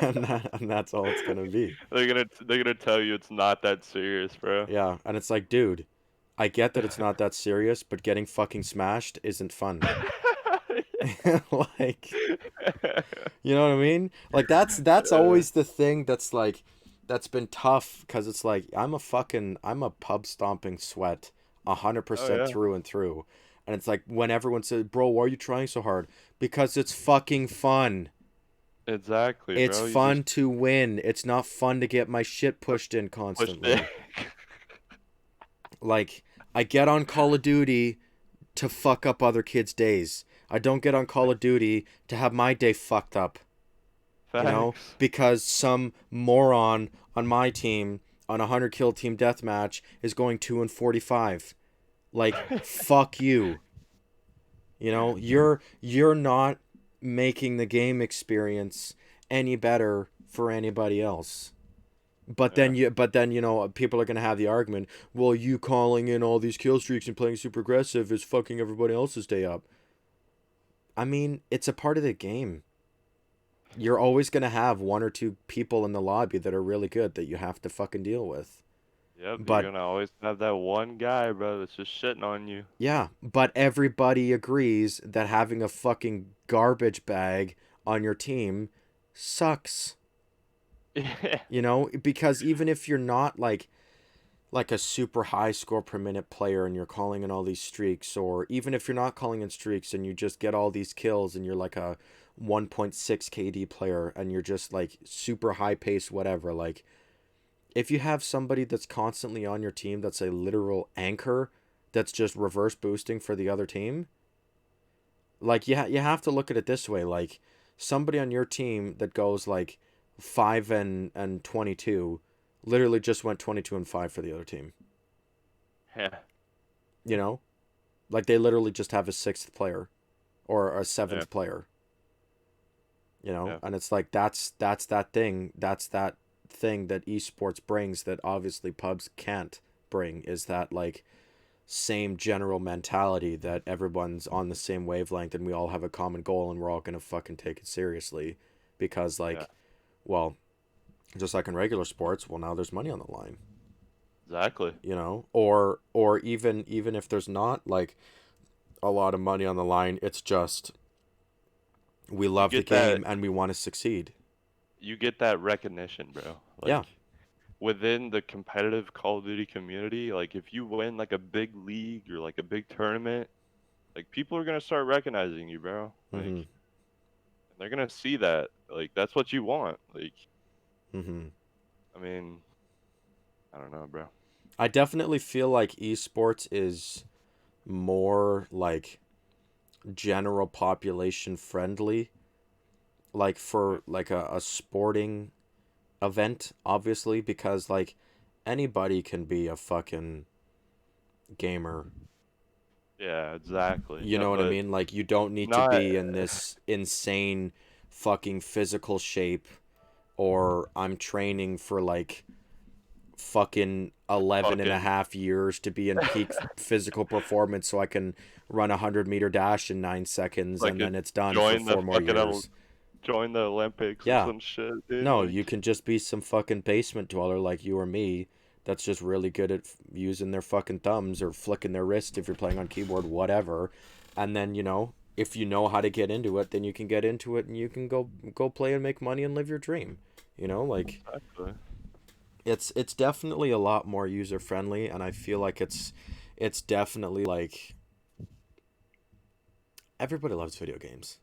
and that's all it's gonna be.
They're gonna tell you it's not that serious, bro.
Yeah, and it's like, dude, I get that it's not that serious, but getting fucking smashed isn't fun. Like, you know what I mean? Like that's
Yeah.
always the thing that's like that's been tough, because it's like I'm a pub stomping sweat
Oh
100%
yeah.
through and through. And it's like when everyone says, "Bro, why are you trying so hard?" Because it's fucking fun.
Exactly,
It's
bro. You just
fun to win. It's not fun to get my shit pushed in
push it.
constantly. Like, I get on Call of Duty to fuck up other kids' days. I don't get on Call of Duty to have my day fucked up,
Facts.
because some moron on my team on a 100 kill team deathmatch is going 2 and 45. Like, fuck you. You're not making the game experience any better for anybody else.
Yeah.
But then people are gonna have the argument, well, you calling in all these kill streaks and playing super aggressive is fucking everybody else's day up. I mean, it's a part of the game. You're always gonna have one or two people in the lobby that are really good that you have to fucking deal with.
Yep. You're
But
gonna always have that one guy, bro, that's just shitting on you.
yeah, but everybody agrees that having a fucking garbage bag on your team sucks.
Yeah.
Because even if you're not like a super high score per minute player and you're calling in all these streaks, or even if you're not calling in streaks and you just get all these kills and you're like a 1.6 KD player and you're just like super high pace, whatever, like if you have somebody that's constantly on your team that's a literal anchor that's just reverse boosting for the other team, like you have to look at it this way, like somebody on your team that goes like 5 and 22 literally just went 22 and 5 for the other team.
Yeah.
you know Like they literally just have a sixth player or a
Yeah.
seventh player,
Yeah.
and it's like that's that thing that esports brings that obviously pubs can't bring, is that like same general mentality that everyone's on the same wavelength and we all have a common goal and we're all gonna fucking take it seriously, because
Yeah.
like, well, just like in regular sports, well, now there's money on the line,
Exactly.
or even if there's not like a lot of money on the line, it's just we
You
love the
get that.
game and we want to succeed.
You get that recognition, bro.
Yeah.
Like within the competitive Call of Duty community, like if you win like a big league or like a big tournament, like people are gonna start recognizing you, bro. Like
Mm-hmm.
and they're gonna see that. Like that's what you want. Like
Mm-hmm.
I mean, I don't know, bro.
I definitely feel like esports is more like general population friendly, like
Yeah.
for like a sporting event, obviously, because like anybody can be a fucking gamer.
Yeah, exactly.
You
Yeah,
know what I
but
mean? Like you don't need to
not
be in this insane fucking physical shape, or I'm training for like fucking 11 and a
fucking
half years to be in peak physical performance so I can run a 100-meter dash in 9 seconds and then
fucking
it's done for
join the
4 more
fucking
years.
join the Olympics or
Yeah.
some shit, dude.
No,
Like
you can just be some fucking basement dweller like you or me, that's just really good at using their fucking thumbs or flicking their wrist if you're playing on keyboard, whatever. And then, if you know how to get into it, then you can get into it and you can go play and make money and live your dream. Like
Exactly.
it's definitely a lot more user friendly, and I feel like it's definitely like everybody loves video games,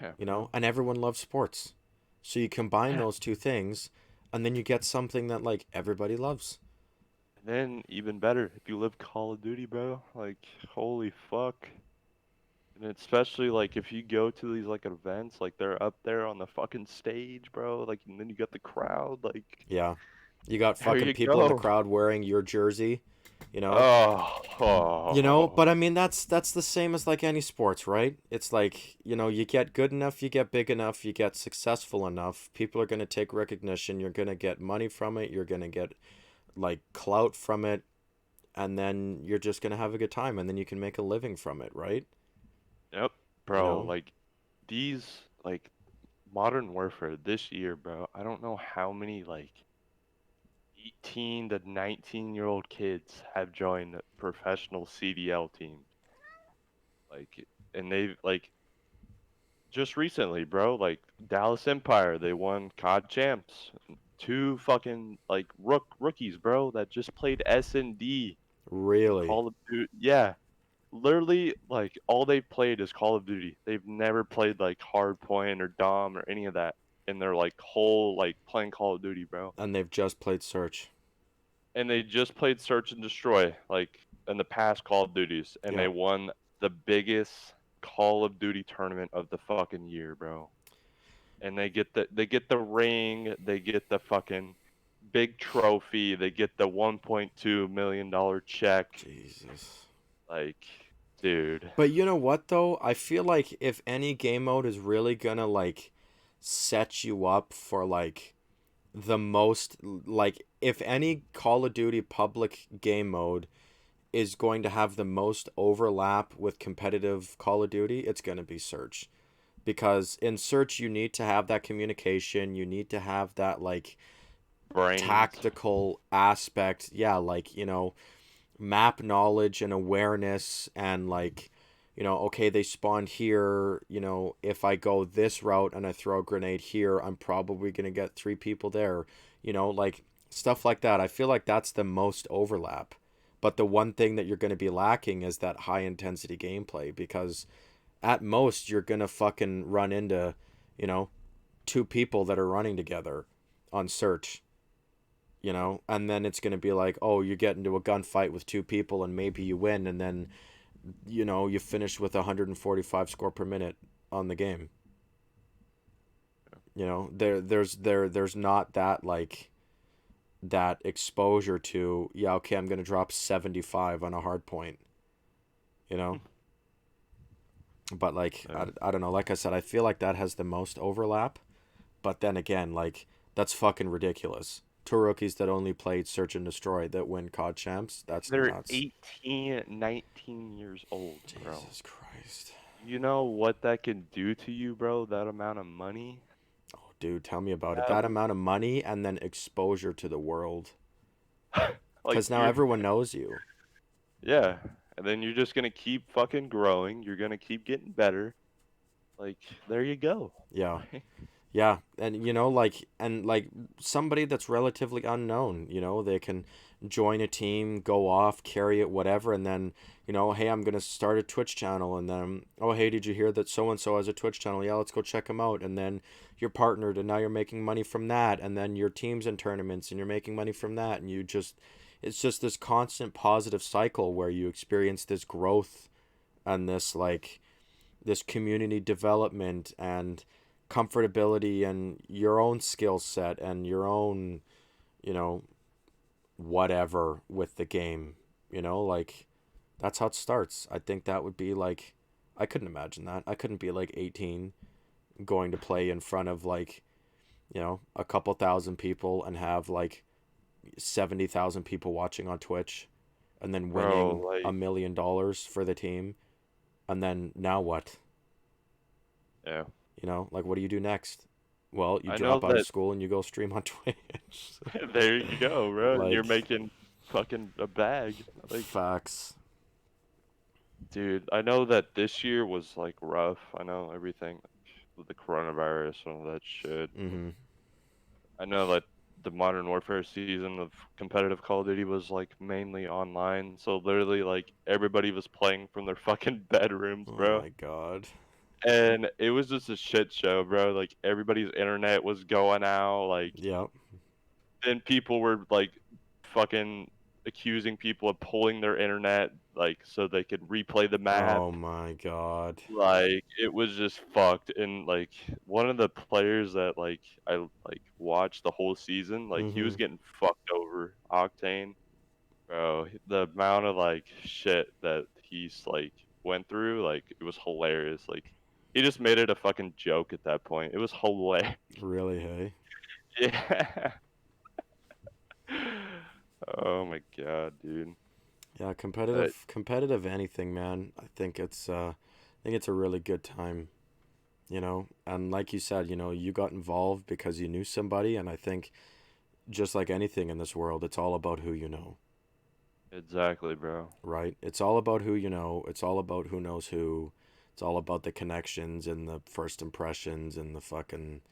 Yeah, bro.
and everyone loves sports. So you combine
Yeah.
those two things and then you get something that like everybody loves.
And then even better, if you live Call of Duty, bro, like holy fuck. And especially like if you go to these like events, like they're up there on the fucking stage, bro. Like and then you got the crowd, like
Yeah. You got
there
fucking
you
people in the
go.
crowd wearing your jersey, you know.
Oh,
But
oh.
I mean that's the same as like any sports, right? It's like, you get good enough, you get big enough, you get successful enough, people are going to take recognition, you're going to get money from it, you're going to get like clout from it, and then you're just going to have a good time and then you can make a living from it, right?
Yep,
You
bro.
know?
Like these like Modern Warfare this year, bro. I don't know how many like 18 to 19-year-old kids have joined professional CDL teams. Like, and they like just recently, bro. Like Dallas Empire, they won COD champs. Two fucking like rookies, bro, that just played S&D in
Really.
Call of Duty. Yeah, literally, like all they've played is Call of Duty. They've never played like Hardpoint or Dom or any of that in their like whole like playing Call of Duty, bro.
And they've just played Search.
And they just played Search and Destroy like in the past Call of Duties, and
Yeah.
they won the biggest Call of Duty tournament of the fucking year, bro. And they get the ring, they get the fucking big trophy, they get the 1.2 million dollar check.
Jesus.
Like, dude,
But you know what though? I feel like if any game mode is really gonna like set you up for like the most, like if any Call of Duty public game mode is going to have the most overlap with competitive Call of Duty, it's going to be Search. Because in Search you need to have that communication, you need to have that like
brains,
tactical aspect. Yeah, like, map knowledge and awareness and like, okay, they spawned here, if I go this route and I throw a grenade here, I'm probably going to get three people there, like stuff like that. I feel like that's the most overlap. But the one thing that you're going to be lacking is that high intensity gameplay, because at most you're going to fucking run into, you know, two people that are running together on Search, and then it's going to be like, oh, you get into a gunfight with two people and maybe you win, and then you finish with 145 score per minute on the game. There's not that like that exposure to, yeah, okay, I'm going to drop 75 on a hard point, you know but like
yeah.
I don't know, like I said, I feel like that has the most overlap. But then again, like, that's fucking ridiculous. Two rookies that only played Search and Destroy that win COD champs. That's
They're
nuts.
18, 19 years old, bro.
Jesus Christ.
You know what that can do to you, bro? That amount of money?
Oh, dude, tell me about it.
That
That amount of money and then exposure to the world.
like
Because now
you're
everyone knows you.
yeah. And then you're just gonna keep fucking growing. You're gonna keep getting better. Like, there you go.
Yeah.
Like,
Yeah, and like somebody that's relatively unknown, they can join a team, go off, carry it, whatever, and then, hey, I'm gonna start a Twitch channel, and then, oh, hey, did you hear that so and so has a Twitch channel? Yeah, let's go check them out, and then you're partnered, and now you're making money from that, and then your team's in tournaments, and you're making money from that, and it's just this constant positive cycle where you experience this growth and this community development and comfortability and your own skill set and your own, you know, whatever with the game, like that's how it starts. I think that would be like, I couldn't imagine that. I couldn't be like 18 going to play in front of like, a couple thousand people and have like 70,000 people watching on Twitch and then
bro,
winning
like
$1 million for the team. And then now what?
yeah.
Like, what do you do next? Well, you
I know
drop out of
that.
school and you go stream on Twitch.
There you go, bro. And you're
Like,
making fucking a bag. Like,
facts.
dude, I know that this year was like rough. I know everything with the coronavirus and all that shit.
Mm-hmm.
I know that the Modern Warfare season of competitive Call of Duty was like mainly online. So literally like everybody was playing from their fucking bedrooms,
Oh
bro.
my god.
And it was just a shit show, bro. Like everybody's internet was going out. Like
Yep.
then people were like fucking accusing people of pulling their internet like so they could replay the map.
Oh my god.
Like it was just fucked. And like one of the players that like I like watched the whole season, like he
Mm-hmm.
was getting fucked over. Octane, bro, the amount of like shit that he's like went through, like it was hilarious. Like he just made it a fucking joke at that point. It was hilarious.
Really, hey?
Yeah. Oh my god, dude.
Yeah,
But
competitive anything, man. I think it's a really good time, you know. And like you said, you know, you got involved because you knew somebody, and I think just like anything in this world, it's all about who you know,
exactly, bro.
right? It's all about who you know. It's all about who knows who. It's all about the connections and the first impressions and the fucking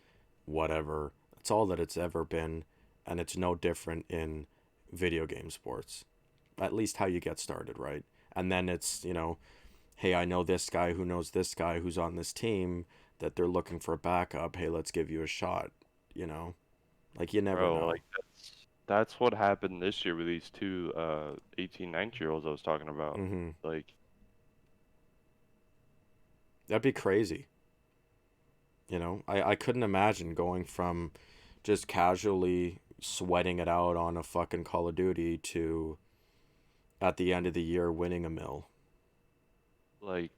whatever. It's all that it's ever been, and it's no different in video game sports. At least how you get started, right? And then it's, you know, hey, I know this guy who knows this guy who's on this team that they're looking for a backup. Hey, let's give you a shot, you know? Like you never
Bro,
know.
like that's what happened this year with these two 18, 19-year-olds I was talking about.
Mhm.
Like,
That'd be crazy. You know? I couldn't imagine going from just casually sweating it out on a fucking Call of Duty to at the end of the year winning a mill.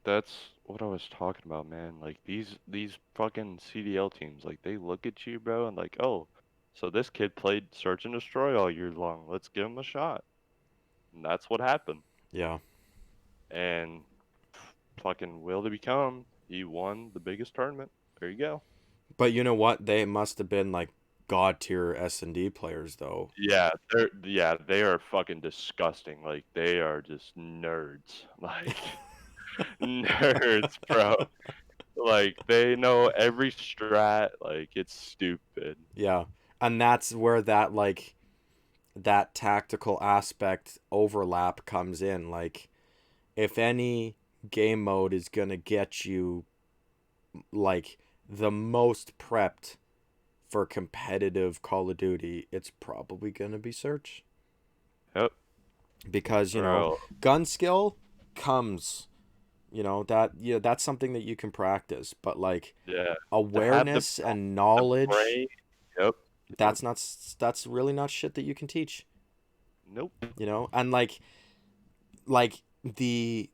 that's what I was talking about, man. Like these fucking CDL teams, like they look at you, bro, and like, "Oh, so this kid played Search and Destroy all year long. Let's give him a shot." And that's what happened.
Yeah.
And fucking will to become, he won the biggest tournament. There you go.
But you know what? They must have been like god tier S&D players though.
They are fucking disgusting. Like they are just nerds. Like nerds, bro. Like they know every strat. Like it's stupid.
Yeah. And that's where that like that tactical aspect overlap comes in. Like if any game mode is going to get you like the most prepped for competitive Call of Duty, it's probably going to be Search
Yep,
because, you know,
bro.
gun skill comes, you know, that yeah, that's something that you can practice, but like
Yeah. To have
awareness and
the
knowledge,
brain. Yep. Yep.
that's really not shit that you can teach,
Nope.
you know? And like the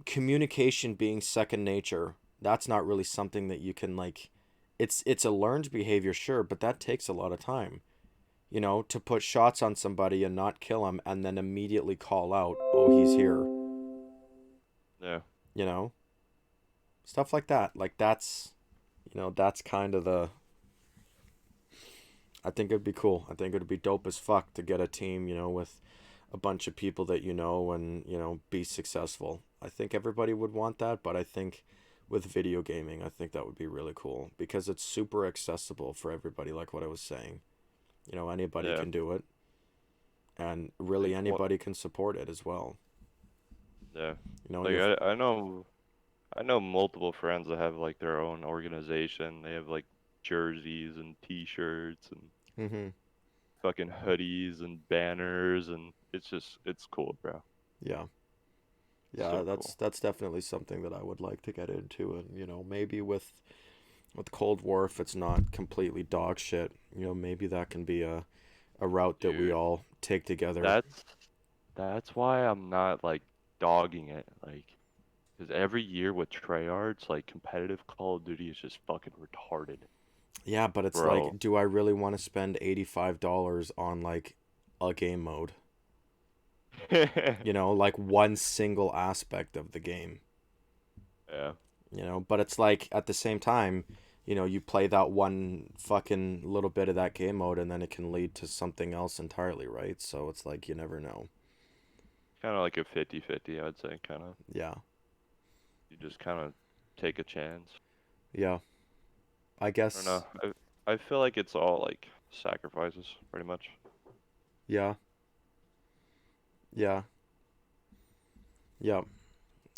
communication being second nature, that's not really something that you can like it's a learned behavior, sure, but that takes a lot of time, you know, to put shots on somebody and not kill him and then immediately call out, oh, he's here,
Yeah.
you know, stuff like that. Like that's, you know, that's kind of the, I think it'd be cool. I think it'd be dope as fuck to get a team, you know, with a bunch of people that you know and, you know, be successful. I think everybody would want that, but I think with video gaming, I think that would be really cool because it's super accessible for everybody, like what I was saying. You know, anybody
Yeah.
can do it, and
Like
really
what?
anybody can support it as well.
Yeah.
You know,
Like
you're
I know multiple friends that have like their own organization. They have like jerseys and T-shirts and
mm-hmm.
fucking hoodies and banners, and it's cool, bro.
Yeah. Yeah,
So cool.
that's definitely something that I would like to get into, and you know, maybe with Cold War, if it's not completely dog shit, you know, maybe that can be a route that we
Dude,
all take together.
that's that's why I'm not like dogging it, like, because every year with Treyarch, like competitive Call of Duty is just fucking retarded,
Yeah, but it's
bro.
like, do I really want to spend $85 on like a game mode? You know, like one single aspect of the game.
Yeah,
You know, but it's like at the same time, you play that one fucking little bit of that game mode and then it can lead to something else entirely, right? So it's like you never know.
Kind of like a 50-50, I'd say. Kind of.
Yeah.
You just kind of take a chance.
Yeah. I
I don't know.
guess.
I feel like it's all like sacrifices, pretty much.
Yeah. Yeah. Yeah.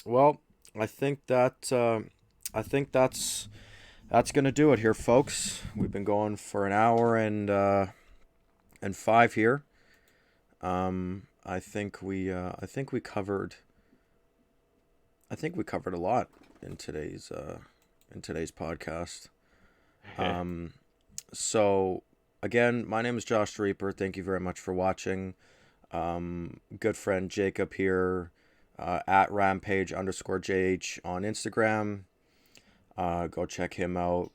Well, I think that I think that's gonna do it here, folks. We've been going for an hour and five here. I think we covered a lot in today's podcast.
Yeah.
Um, so again, my name is Josh the Reaper. Thank you very much for watching. Good friend Jacob here, at rampage_JH on Instagram. Go check him out.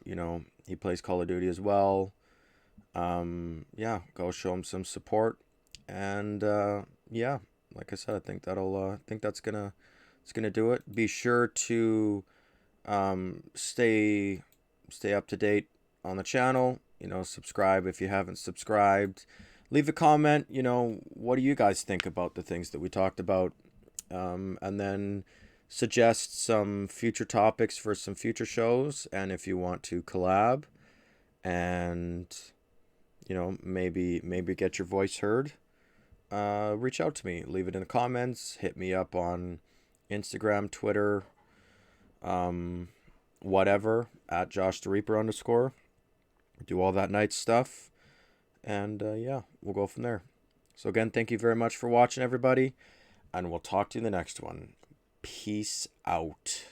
He plays Call of Duty as well. Yeah, go show him some support. And yeah, like I said, I think I think it's gonna do it. Be sure to stay up to date on the channel. Subscribe if you haven't subscribed. Leave a comment. What do you guys think about the things that we talked about? And then suggest some future topics for some future shows. And if you want to collab and maybe get your voice heard, reach out to me. Leave it in the comments. Hit me up on Instagram, Twitter, um, whatever, at Josh the Reaper _. Do all that nice stuff. And yeah, we'll go from there. So again, thank you very much for watching, everybody. And we'll talk to you in the next one. Peace out.